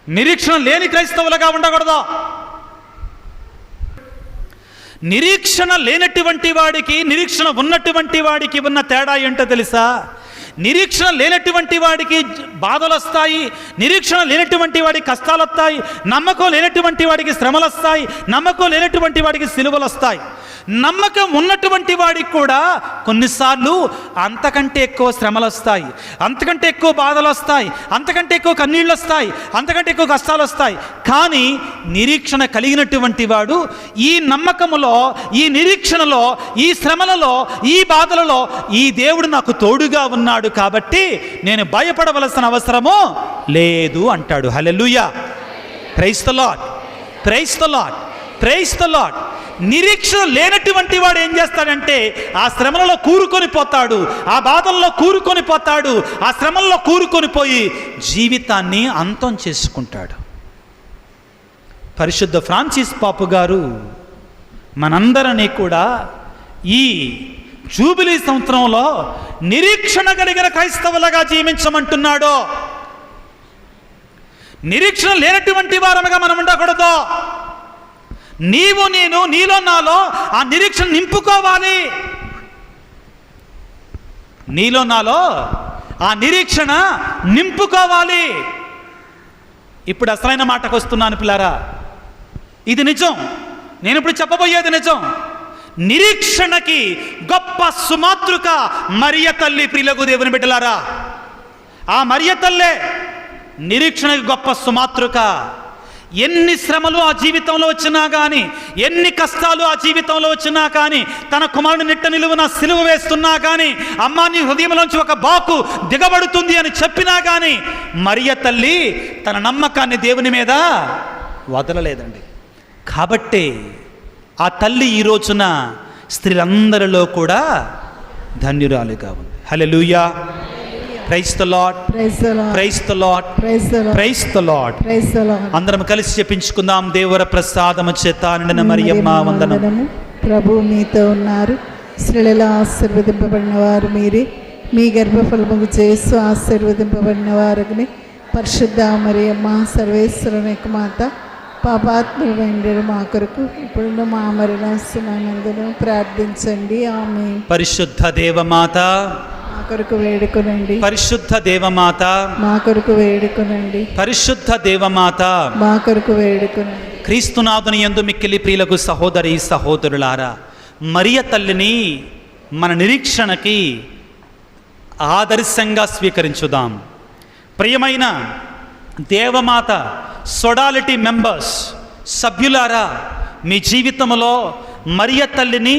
[SPEAKER 1] నిరీక్షణ లేని క్రైస్తవులుగా ఉండకూడదు. నిరీక్షణ లేనటువంటి వాడికి, నిరీక్షణ ఉన్నటువంటి వాడికి ఉన్న తేడా ఏంటో తెలుసా? నిరీక్షణ లేనటువంటి వాడికి బాధలు వస్తాయి, నిరీక్షణ లేనటువంటి వాడికి కష్టాలు వస్తాయి, నమ్మకం లేనటువంటి వాడికి శ్రమలు వస్తాయి, నమ్మకం లేనటువంటి వాడికి సిలువలు వస్తాయి. నమ్మకం ఉన్నటువంటి వాడికి కూడా కొన్నిసార్లు అంతకంటే ఎక్కువ శ్రమలు వస్తాయి, అంతకంటే ఎక్కువ బాధలు వస్తాయి, అంతకంటే ఎక్కువ కన్నీళ్ళు వస్తాయి, అంతకంటే ఎక్కువ కష్టాలు వస్తాయి. కానీ నిరీక్షణ కలిగినటువంటి వాడు ఈ నమ్మకములో, ఈ నిరీక్షణలో, ఈ శ్రమలలో, ఈ బాధలలో ఈ దేవుడు నాకు తోడుగా ఉన్నాడు కాబట్టి నేను భయపడవలసిన అవసరము లేదు అంటాడు. Hallelujah. Praise the lord, praise the lord, praise the lord. నిరీక్షణ లేనటువంటి వాడు ఏం చేస్తాడంటే ఆ శ్రమలలో కూరుకొని పోతాడు, ఆ బాధల్లో కూరుకొని పోతాడు, ఆ శ్రమల్లో కూరుకొని పోయి జీవితాన్ని అంతం చేసుకుంటాడు. పరిశుద్ధ ఫ్రాన్సిస్ పాపు గారు మనందరినీ కూడా ఈ జూబిలీ సంవత్సరంలో నిరీక్షణ కలిగిన క్రైస్తవులుగా జీవించమంటున్నాడు. నిరీక్షణ లేనటువంటి వారముగా మనం ఉండకూడదు. నీవు, నేను, నీలో, నాలో ఆ నిరీక్షణ నింపుకోవాలి. నీలో, నాలో ఆ నిరీక్షణ నింపుకోవాలి. ఇప్పుడు అసలైన మాటకు వస్తున్నాను పిల్లారా. ఇది నిజం. నేను ఇప్పుడు చెప్పబోయేది నిజం. నిరీక్షణకి గొప్ప సుమాతృక మరియ తల్లి. ప్రియులకు దేవుని బిడ్డలారా, ఆ మరియ తల్లే నిరీక్షణకి గొప్ప సుమాతృక. ఎన్ని శ్రమలు ఆ జీవితంలో వచ్చినా కానీ, ఎన్ని కష్టాలు ఆ జీవితంలో వచ్చినా కానీ, తన కుమారుని నిట్ట నిలువున సిలువ వేస్తున్నా కానీ, అమ్మా నీ హృదయంలోంచి ఒక బాకు దిగబడుతుంది అని చెప్పినా కానీ మరియ తల్లి తన నమ్మకాన్ని దేవుని మీద వదలలేదండి. కాబట్టే ఆ తల్లి ఈ రోజున స్త్రీలందరిలో కూడా ధన్యురాలుగా ఉంది. Hallelujah. Praise the lord, praise the lord, praise the lord. అందరం కలిసి చెప్పించుకుందాం. దేవర ప్రసాదము చేత నిండిన మరియమ్మ వందనము.
[SPEAKER 2] ప్రభు మీతో ఉన్నారు, స్త్రీలలో ఆశీర్వదింపబడిన వారు మీరే, మీ గర్భఫలముకు యేసు ఆశీర్వదింపబడిన వారిని. పరిశుద్ధ మరియమ్మ సర్వేశ్వరుని యొక్క మాత, పాపాత్ములైన మా కొరకు ఇప్పుడు మా మరణ సమయమందును ప్రార్థించండి. ఆమేన్.
[SPEAKER 1] పరిశుద్ధ దేవమాత
[SPEAKER 2] మా కొరకు వేడుకొనండి.
[SPEAKER 1] పరిశుద్ధ దేవమాత
[SPEAKER 2] మా కొరకు వేడుకొనండి.
[SPEAKER 1] పరిశుద్ధ దేవమాత
[SPEAKER 2] మా కొరకు వేడుకొనండి.
[SPEAKER 1] క్రీస్తునాథుని యందు మిక్కిలి ప్రియులకు సహోదరి సహోదరులారా, మరియ తల్లిని మన నిరీక్షణకి ఆదర్శంగా స్వీకరించుదాం. ప్రియమైన దేవమాత సొడాలిటీ మెంబర్స్, సభ్యులారా, మీ జీవితంలో మరియ తల్లిని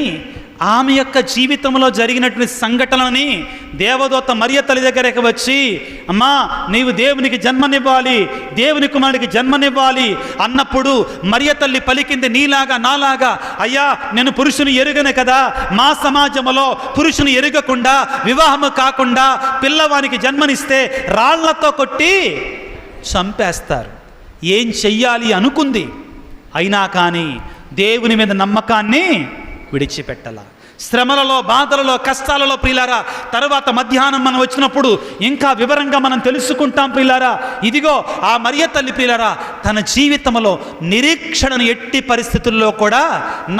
[SPEAKER 1] ఆమె యొక్క జీవితంలో జరిగినటువంటి సంఘటనని దేవదూత మరియ తల్లి దగ్గరికి వచ్చి, అమ్మా నీవు దేవునికి జన్మనివ్వాలి, దేవుని కుమారుడికి జన్మనివ్వాలి అన్నప్పుడు మరియ తల్లి పలికింది నీలాగా నాలాగా, అయ్యా నేను పురుషుని ఎరుగను కదా, మా సమాజంలో పురుషుని ఎరుగకుండా వివాహము కాకుండా పిల్లవానికి జన్మనిస్తే రాళ్లతో కొట్టి చంపేస్తారు. ఏం చెయ్యాలి అనుకుంది, అయినా కానీ దేవుని మీద నమ్మకాన్ని విడిచిపెట్టాల. శ్రమలలో, బాధలలో, కష్టాలలో ప్రియులారా, తర్వాత మధ్యాహ్నం మనం వచ్చినప్పుడు ఇంకా వివరంగా మనం తెలుసుకుంటాం ప్రియులారా. ఇదిగో ఆ మరియ తల్లి ప్రియులారా తన జీవితంలో నిరీక్షణను ఎట్టి పరిస్థితుల్లో కూడా,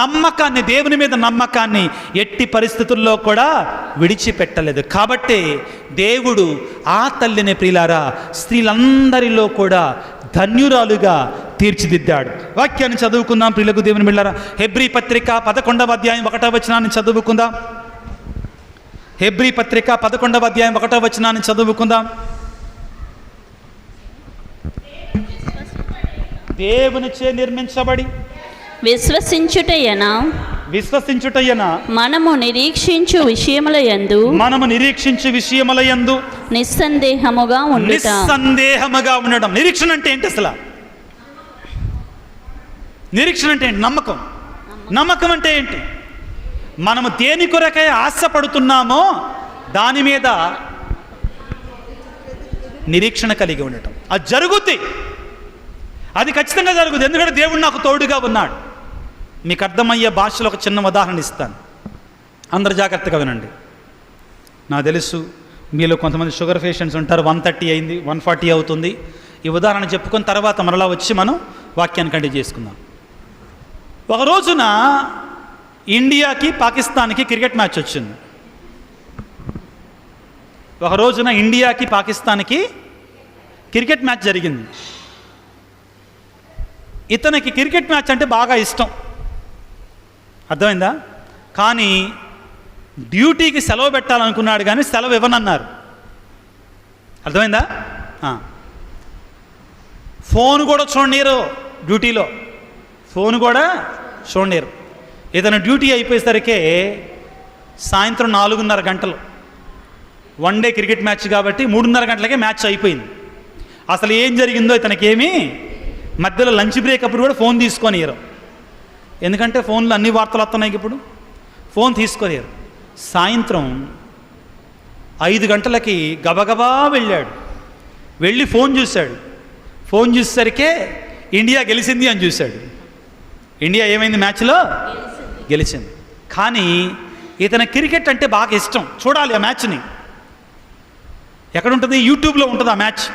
[SPEAKER 1] నమ్మకాన్ని, దేవుని మీద నమ్మకాన్ని ఎట్టి పరిస్థితుల్లో కూడా విడిచిపెట్టలేదు. కాబట్టి దేవుడు ఆ తల్లిని ప్రియులారా స్త్రీలందరిలో కూడా ధన్యురాలుగా తీర్చిదిద్దాడు. వాక్యాన్ని చదువుకుందాం ప్రియులకు దేవుని బిడ్డలారా. హెబ్రీ పత్రిక 11వ అధ్యాయం 1వ వచనాన్ని చదువుకుందాం. హెబ్రీ పత్రిక 11వ అధ్యాయం 1వ వచనాన్ని చదువుకుందాం. దేవునిచే నిర్మించబడి విశ్వసించుటయన
[SPEAKER 3] మనము నిరీక్షించు విషయములయందు నిస్సందేహముగా
[SPEAKER 1] ఉండడం. నిరీక్షణ అంటే ఏంటి అసలు? నిరీక్షణ అంటే ఏంటి? నమ్మకం. నమ్మకం అంటే ఏంటి? మనము దేని కొరకై ఆశపడుతున్నామో దాని మీద నిరీక్షణ కలిగి ఉండటం. అది జరుగుద్ది, అది ఖచ్చితంగా జరుగుద్ది. ఎందుకంటే దేవుడు నాకు తోడుగా ఉన్నాడు. మీకు అర్థమయ్యే భాషలో ఒక చిన్న ఉదాహరణ ఇస్తాను, అందరు జాగ్రత్తగా వినండి. నాకు తెలుసు మీలో కొంతమంది షుగర్ పేషెంట్స్ ఉంటారు, 130 అయింది, 140 అవుతుంది. ఈ ఉదాహరణ చెప్పుకొని తర్వాత మరలా వచ్చి మనం వాక్యాన్ని కంటిన్యూ చేసుకుందాం. ఒక రోజున ఇండియాకి పాకిస్తాన్కి క్రికెట్ మ్యాచ్ వచ్చింది. ఒక రోజున ఇండియాకి పాకిస్తాన్కి క్రికెట్ మ్యాచ్ జరిగింది. ఇతనికి క్రికెట్ మ్యాచ్ అంటే బాగా ఇష్టం, అర్థమైందా? కానీ డ్యూటీకి సెలవు పెట్టాలనుకున్నాడు, కానీ సెలవు ఇవ్వనన్నారు. అర్థమైందా? ఫోన్ కూడా చూడనీరు, డ్యూటీలో ఫోన్ కూడా చూడనీరు. ఇతను డ్యూటీ అయిపోయేసరికి సాయంత్రం 4:30 గంటలు, వన్ డే క్రికెట్ మ్యాచ్ కాబట్టి 3:30 గంటలకే మ్యాచ్ అయిపోయింది. అసలు ఏం జరిగిందో ఇతనికి ఏమీ మధ్యలో లంచ్ బ్రేక్ అప్పుడు కూడా ఫోన్ తీసుకొనియరు. ఎందుకంటే ఫోన్లో అన్ని వార్తలు వస్తున్నాయి, ఇప్పుడు ఫోన్ తీసుకోలేరు. సాయంత్రం 5 గంటలకి గబగబా వెళ్ళాడు, వెళ్ళి ఫోన్ చూశాడు. ఫోన్ చూసేసరికే ఇండియా గెలిచింది అని చూశాడు. ఇండియా ఏమైంది? మ్యాచ్లో గెలిచింది. కానీ ఇతను క్రికెట్ అంటే బాగా ఇష్టం, చూడాలి ఆ మ్యాచ్ని. ఎక్కడుంటుంది? యూట్యూబ్లో ఉంటుంది ఆ మ్యాచ్.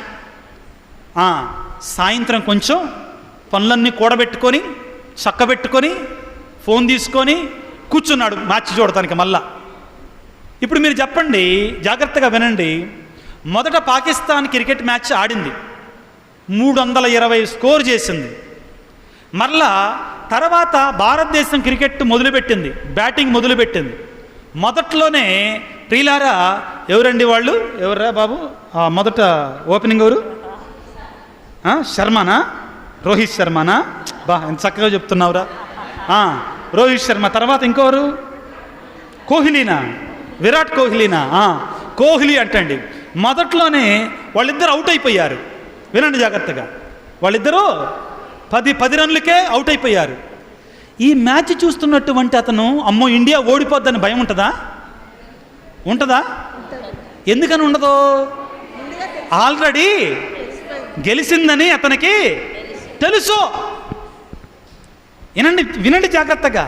[SPEAKER 1] సాయంత్రం కొంచెం పనులన్నీ కూడబెట్టుకొని చక్కబెట్టుకొని ఫోన్ తీసుకొని కూర్చున్నాడు మ్యాచ్ చూడటానికి మళ్ళా. ఇప్పుడు మీరు చెప్పండి, జాగ్రత్తగా వినండి. మొదట పాకిస్తాన్ క్రికెట్ మ్యాచ్ ఆడింది, 320 స్కోర్ చేసింది. మరలా తర్వాత భారతదేశం క్రికెట్ మొదలుపెట్టింది, బ్యాటింగ్ మొదలుపెట్టింది. మొదట్లోనే ప్రియులారా ఎవరండి వాళ్ళు? ఎవర్రా బాబు మొదట ఓపెనింగ్ ఎవరు? శర్మనా? రోహిత్ శర్మనా? ఎంత చక్కగా చెప్తున్నావురా. రోహిత్ శర్మ. తర్వాత ఇంకోరు? కోహ్లీనా? విరాట్ కోహ్లీనా? కోహ్లీ అంటండి. మొదట్లోనే వాళ్ళిద్దరు అవుట్ అయిపోయారు. వినండి జాగ్రత్తగా, వాళ్ళిద్దరూ 10 రన్లకే అవుట్ అయిపోయారు. ఈ మ్యాచ్ చూస్తున్నటువంటి అతను అమ్మో ఇండియా ఓడిపోద్దని భయం ఉంటుందా? ఉంటుందా? ఎందుకని ఉండదు? ఆల్రెడీ గెలిచిందని అతనికి తెలుసు. వినండి జాగ్రత్తగా,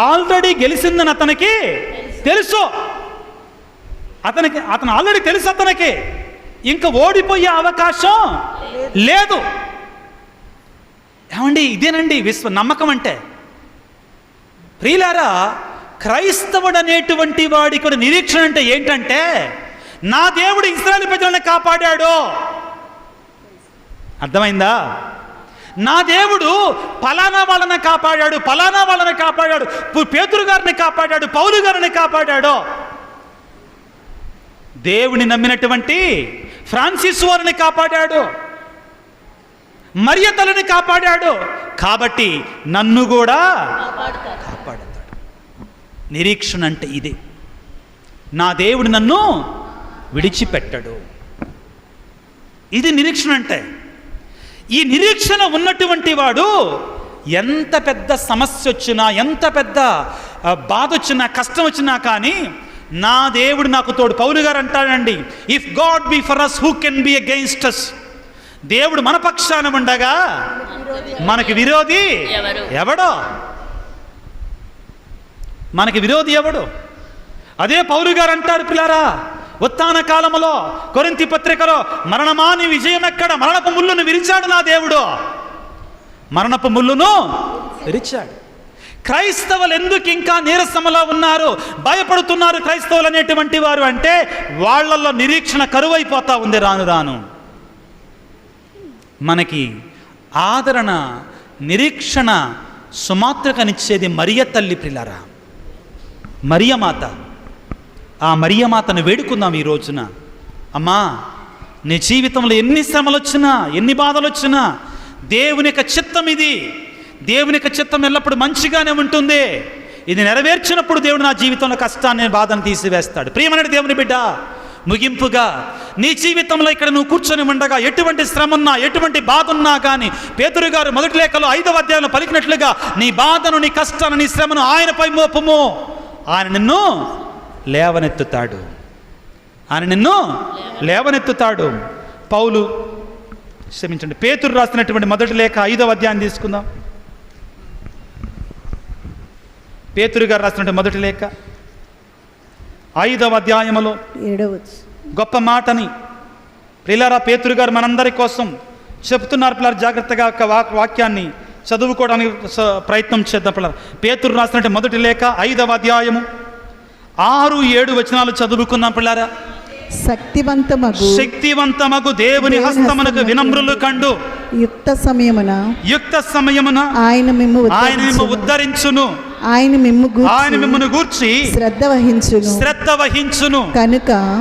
[SPEAKER 1] ఆల్రెడీ గెలిచిందని అతనికి తెలుసు. అతను ఆల్రెడీ తెలుసు అతనికి, ఇంకా ఓడిపోయే అవకాశం లేదు. ఏమండి, ఇదేనండి నమ్మకం అంటే. ప్రియులారా, క్రైస్తవుడు అనేటువంటి వాడి కూడా నిరీక్షణ అంటే ఏంటంటే, నా దేవుడు ఇశ్రాయేలు ప్రజలను కాపాడాడు. అర్థమైందా? నా దేవుడు ఫలానా వాళ్ళని కాపాడాడు, ఫలానా వాళ్ళని కాపాడాడు, పేతురు గారిని కాపాడాడు, పౌలు గారిని కాపాడాడు. దేవుని నమ్మినటువంటి ఫ్రాన్సిస్ వారిని కాపాడాడు, మరియ తల్లిని కాపాడాడు. కాబట్టి నన్ను కూడా కాపాడుతాడు. నిరీక్షణ అంటే ఇదే. నా దేవుడు నన్ను విడిచిపెట్టడు. ఇది నిరీక్షణ అంటే. ఈ నిరీక్షణ ఉన్నటువంటి వాడు ఎంత పెద్ద సమస్య వచ్చినా, ఎంత పెద్ద బాధ వచ్చినా, కష్టం వచ్చినా కానీ నా దేవుడు నాకు తోడు. పౌలు గారు అంటాడండి, if God be for us who can be against us. దేవుడు మన పక్షాన ఉండగా మనకి విరోధి ఎవడో? మనకి విరోధి ఎవడు? అదే పౌలు గారు అంటాడు పిల్లారా, ఉత్థాన కాలములో కొరింథీ పత్రికలో, మరణమా నీ విజయం ఎక్కడ? మరణపు ముళ్ళును విరిచాడు నా దేవుడు. మరణపు ముళ్ళును విరిచాడు. క్రైస్తవులు ఎందుకు ఇంకా నీరసములో ఉన్నారు, భయపడుతున్నారు క్రైస్తవులు అనేటువంటి వారు అంటే వాళ్ళల్లో నిరీక్షణ కరువైపోతా ఉంది రాను రాను. మనకి ఆదరణ, నిరీక్షణ సుమాత్రకనిచ్చేది మరియ తల్లి పిల్లరా, మరియమాత. ఆ మరియమాతను వేడుకుందాం ఈ రోజున. అమ్మా, నీ జీవితంలో ఎన్ని శ్రమలు వచ్చినా, ఎన్ని బాధలు వచ్చినా, దేవుని యొక్క చిత్తం ఇది. దేవుని యొక్క చిత్తం ఎల్లప్పుడూ మంచిగానే ఉంటుంది. ఇది నెరవేర్చినప్పుడు దేవుడు నా జీవితంలో కష్టాన్ని, బాధను తీసివేస్తాడు. ప్రియమైన దేవుని బిడ్డ, ముగింపుగా నీ జీవితంలో ఇక్కడ నువ్వు కూర్చొని ఉండగా ఎటువంటి శ్రమ ఉన్నా, ఎటువంటి బాధ ఉన్నా కానీ పేతురు గారు మొదటి లేఖలో 5వ అధ్యాయంలో పలికినట్లుగా నీ బాధను, నీ కష్టాన్ని, నీ శ్రమను ఆయనపై మోపము. ఆయన నిన్ను లేవనెత్తుతాడు. ఆయన నిన్ను లేవనెత్తుతాడు. పేతురు రాసినటువంటి మొదటి లేఖ 5వ అధ్యాయం తీసుకుందాం. పేతురు గారు రాసినటువంటి మొదటి లేఖ 5వ అధ్యాయములో
[SPEAKER 2] 7వ వచనం
[SPEAKER 1] గొప్ప మాటని ప్రియులారా పేతురు గారు మనందరి కోసం చెప్తున్నారు. పిల్లలు జాగ్రత్తగా వాక్యాన్ని చదువుకోవడానికి ప్రయత్నం చేద్దాం. పిల్లలు పేతురు రాసినట్టు మొదటి లేఖ 5వ అధ్యాయము 6-7 వచనాలు చదువుకున్నాం. పిల్లారా, శక్తివంతమగు దేవుని హస్తమునకు వినమ్రులు కండు
[SPEAKER 2] యుక్త సమయమున ఆయన మిమ్ము
[SPEAKER 1] ఉద్ధరించును.
[SPEAKER 2] ఆయన
[SPEAKER 1] మిమ్మును గూర్చి శ్రద్ధ వహించును.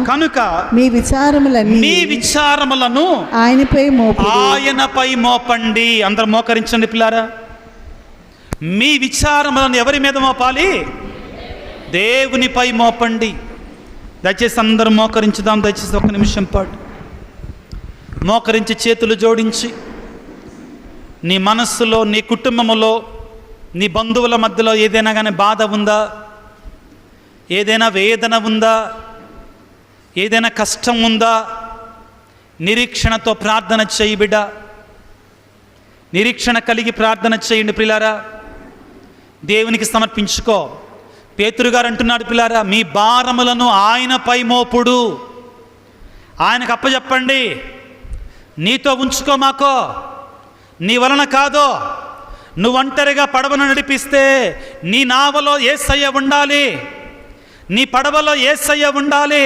[SPEAKER 1] కనుక మీ విచారములను ఆయనపై మోపండి. అందరూ మోకరించండి పిల్లారా. మీ విచారములను ఎవరి మీద మోపాలి? దేవునిపై మోపండి. దయచేసి అందరూ మోకరించుదాం. దయచేసి 1 నిమిషం పాటు మోకరించి చేతులు జోడించి, నీ మనస్సులో, నీ కుటుంబములో, నీ బంధువుల మధ్యలో ఏదైనా కానీ బాధ ఉందా, ఏదైనా వేదన ఉందా, ఏదైనా కష్టం ఉందా, నిరీక్షణతో ప్రార్థన చేయి బిడ్డ. నిరీక్షణ కలిగి ప్రార్థన చేయండి పిల్లారా. దేవునికి సమర్పించుకో. పేతురు గారు అంటున్నాడు పిల్లారా, మీ భారములను ఆయనపై మోపుడు. ఆయనకు అప్పచెప్పండి. నీతో ఉంచుకోమాకో. నీ వలన కాదో. నువ్వు ఒంటరిగా పడవను నడిపిస్తే నీ నావలో యేసయ్య ఉండాలి, నీ పడవలో యేసయ్య ఉండాలి.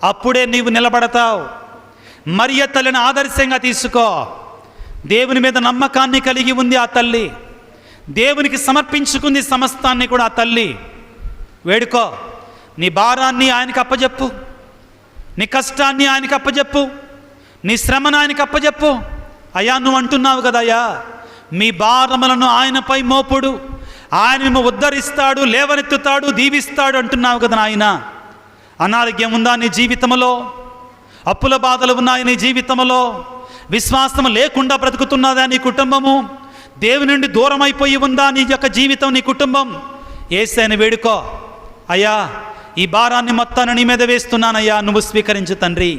[SPEAKER 1] అప్పుడే నీవు నిలబడతావు. మరియ తల్లిని ఆదర్శంగా తీసుకో. దేవుని మీద నమ్మకాన్ని కలిగి ఉంది ఆ తల్లి. దేవునికి సమర్పించుకుంది సమస్తాన్ని కూడా ఆ తల్లి. వేడుకో. నీ భారాన్ని ఆయనకు అప్పచెప్పు. నీ కష్టాన్ని ఆయనకు అప్పచెప్పు. నీ శ్రమను ఆయనకు అప్పచెప్పు. అయ్యా, నువ్వు అంటున్నావు కదయ్యా, మీ భారములను ఆయనపై మోపుడు, ఆయన మేము ఉద్ధరిస్తాడు, లేవనెత్తుతాడు, దీవిస్తాడు అంటున్నావు కదా నాయన. అనారోగ్యం ఉందా నీ జీవితంలో? అప్పుల బాధలు ఉన్నాయి నీ జీవితంలో? విశ్వాసం లేకుండా బ్రతుకుతున్నదా నీ కుటుంబము? దేవుని నుండి దూరం అయిపోయి ఉందా నీ యొక్క జీవితం, నీ కుటుంబం? యేసయ్యను వేడుకో. అయ్యా, ఈ భారాన్ని మొత్తాన్ని నీ మీద వేస్తున్నానయ్యా, నువ్వు స్వీకరించు తండ్రి.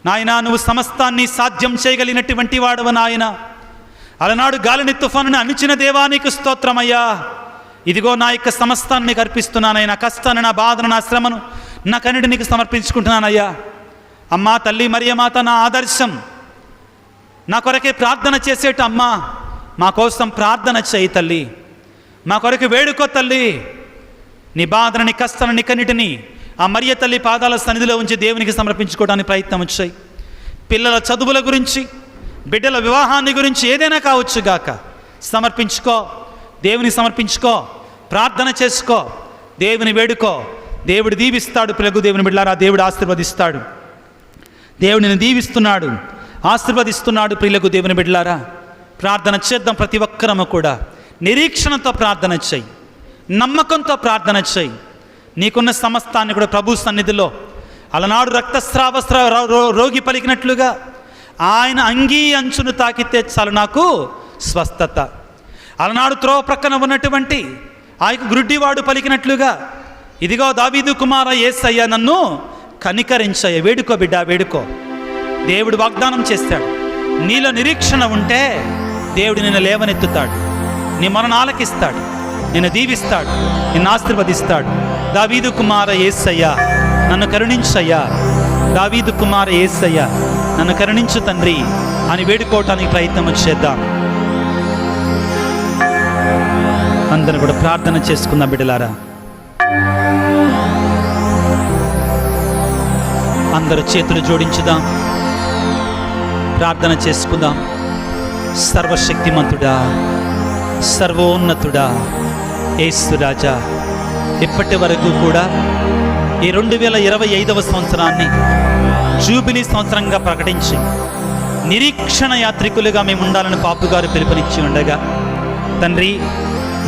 [SPEAKER 1] నాయనా, నువ్వు సమస్తాన్ని సాధ్యం చేయగలిగినటువంటి వాడవు నాయన. అలనాడు గాలిని తుఫానుని అణిచిన దేవానికి స్తోత్రమయ్యా. ఇదిగో నా యొక్క సమస్తాన్ని నీకు అర్పిస్తున్నానయ్యా. నా కష్టాన్ని, నా బాధను, నా శ్రమను, నా కన్నిటి నీకు సమర్పించుకుంటున్నానయ్యా. అమ్మా తల్లి మరియమాత నా ఆదర్శం. నా కొరకే ప్రార్థన చేసేట అమ్మా, మా కోసం ప్రార్థన చేయి తల్లి. మా కొరకు వేడుకో తల్లి. నీ బాధను, నీ కష్టాన్ని, నీ కన్నిటిని ఆ మరియ తల్లి పాదాల సన్నిధిలో ఉంచి దేవునికి సమర్పించుకోవడానికి ప్రయత్నం వచ్చాయి. పిల్లల చదువుల గురించి, బిడ్డల వివాహాన్ని గురించి ఏదైనా కావచ్చు గాక, సమర్పించుకో. దేవుని సమర్పించుకో. ప్రార్థన చేసుకో. దేవుని వేడుకో. దేవుడు దీవిస్తాడు. పిల్లలు దేవుని బిడ్డలారా, దేవుడు ఆశీర్వదిస్తాడు. దేవుడిని దీవిస్తున్నాడు, ఆశీర్వదిస్తున్నాడు. ప్రియులకు దేవుని బిడ్డలారా, ప్రార్థన చేద్దాం. ప్రతి ఒక్కరము కూడా నిరీక్షణతో ప్రార్థన చేయి. నమ్మకంతో ప్రార్థన చేయి. నీకున్న సమస్తాన్ని కూడా ప్రభు సన్నిధిలో అలనాడు రక్తస్రావ రోగి పలికినట్లుగా ఆయన అంగీ అంచును తాకితే చాలు నాకు స్వస్థత. అలనాడు త్రోవ ప్రక్కన ఉన్నటువంటి ఆ యొక్క గుడ్డివాడు పలికినట్లుగా, ఇదిగో దావీదు కుమార యేసయ్య నన్ను కనికరించయ్య. వేడుకో బిడ్డ, వేడుకో. దేవుడు వాగ్దానం చేస్తాడు. నీలో నిరీక్షణ ఉంటే దేవుడు నిన్ను లేవనెత్తుతాడు, నీ మొరను ఆలకిస్తాడు, నిన్ను దీవిస్తాడు, నిన్ను ఆశీర్వదిస్తాడు. దావీదు కుమార యేసయ్య నన్ను కరుణించయ్యా, దావీదు కుమార యేసయ్య నన్ను కరుణించు తండ్రి అని వేడుకోవటానికి ప్రయత్నం చేద్దాం. అందరూ కూడా ప్రార్థన చేసుకుందాం బిడ్డలారా. అందరూ చేతులు జోడించుదాం, ప్రార్థన చేసుకుందాం. సర్వశక్తిమంతుడా, సర్వోన్నతుడా యేసు రాజా, ఇప్పటి వరకు కూడా ఈ 2025వ సంవత్సరాన్ని జూబిలీ సంవత్సరంగా ప్రకటించి నిరీక్షణ యాత్రికులుగా మేము ఉండాలని పాపు గారు పిలుపునిచ్చి ఉండగా, తండ్రి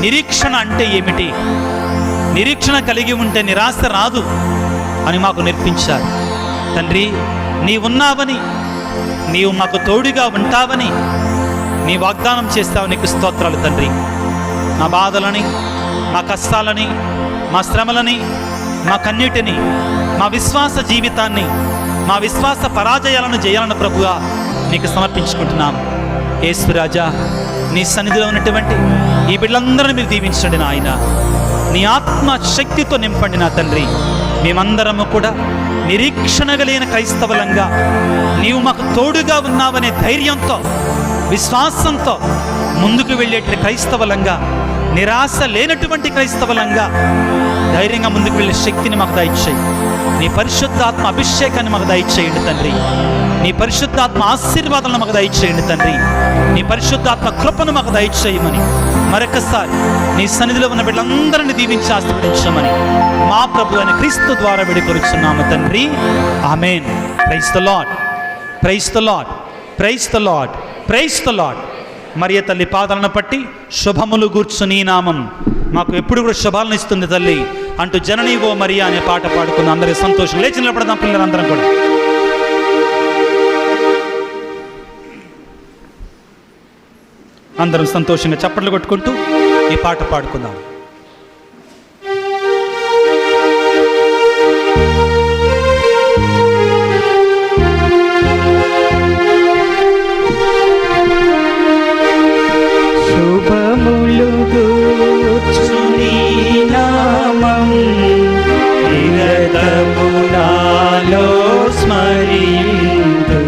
[SPEAKER 1] నిరీక్షణ అంటే ఏమిటి, నిరీక్షణ కలిగి ఉంటే నిరాశ రాదు అని మాకు నేర్పించారు. తండ్రి నీవున్నావని, నీవు మాకు తోడుగా ఉంటావని నీ వాగ్దానం చేస్తావు. నీకు స్తోత్రాలు తండ్రి. మా బాధలని, మా కష్టాలని, మా శ్రమలని, మా కన్నిటిని, మా విశ్వాస జీవితాన్ని, మా విశ్వాస పరాజయాలను చేయాలని ప్రభుగా నీకు సమర్పించుకుంటున్నాం. యేసురాజా, నీ సన్నిధిలో ఉన్నటువంటి ఈ బిడ్డలందరినీ మీరు దీవించండి నాయన. నీ ఆత్మ శక్తితో నింపండి నా తండ్రి. మేమందరము కూడా నిరీక్షణ కలిగిన క్రైస్తవులంగా, నీవు మాకు తోడుగా ఉన్నావనే ధైర్యంతో, విశ్వాసంతో ముందుకు వెళ్ళేటువంటి క్రైస్తవులంగా, నిరాశ లేనటువంటి క్రైస్తవులంగా ధైర్యంగా ముందుకు వెళ్ళే శక్తిని మాకు దయచేయి. నీ పరిశుద్ధాత్మ అభిషేకాన్ని మాకు దయచేయండి తండ్రి. నీ పరిశుద్ధాత్మ ఆశీర్వాదాలను మాకు దయచేయండి తండ్రి. నీ పరిశుద్ధాత్మ కృపను మాకు దయచేయమని మరొకసారి నీ సన్నిధిలో ఉన్న బిడ్డలందరినీ దీవించి ఆశీర్వదించమని మా ప్రభు అయిన క్రీస్తు ద్వారా వేడుకొనుచున్నాము తండ్రి. Amen. Praise the lord, praise the lord, praise the lord, praise the lord. Mariya తల్లి పాదాలను పట్టి శుభములు గూర్చు నీ నామం మాకు ఎప్పుడు కూడా శుభాలను ఇస్తుంది తల్లి అంటూ జననీవో మరియా అనే పాట పాడుకున్న అందరి సంతోషం. లేచి నిలబడదాం పిల్లలందరం కూడా. అందరం సంతోషంగా చప్పట్లు కొట్టుకుంటూ ఈ పాట పాడుకుందాం.
[SPEAKER 4] శుభములు గూర్చు నీ నామం నిరతము నాలో స్మరింతు.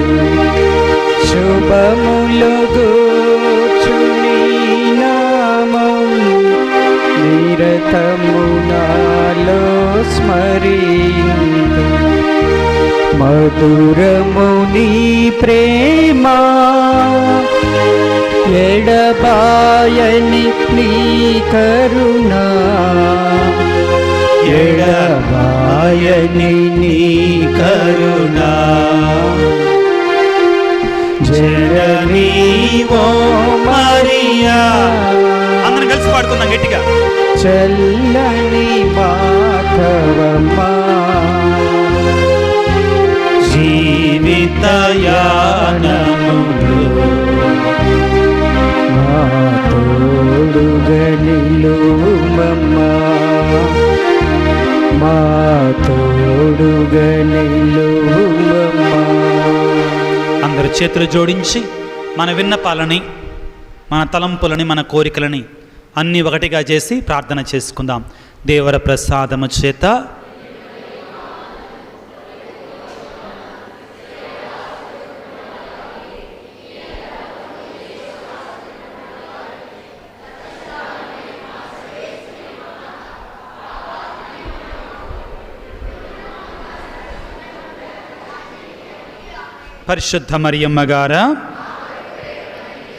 [SPEAKER 4] శుభములు గూర్చు నీ నామం నిరతము నాలో స్మరింతు. మధురము నీ ప్రేమ ఎడబాయని నీ కరుణ, ఎడబాయని నీ కరుణ. జననీవో మరియా,
[SPEAKER 1] అందరం కలిసి పాడుకుందాం గట్టిగా.
[SPEAKER 4] చల్లని మాధవమ్మా, జీవితయానములో మా తోడుగా నిలువమ్మా, మా తోడుగా నిలువమ్మా.
[SPEAKER 1] అందరు చేతులు జోడించి మన విన్నపాలని, మన తలంపులని, మన కోరికలని అన్నీ ఒకటిగా చేసి ప్రార్థన చేసుకుందాం. దేవర ప్రసాదము చేత పరిశుద్ధ మరియమ్మ గారా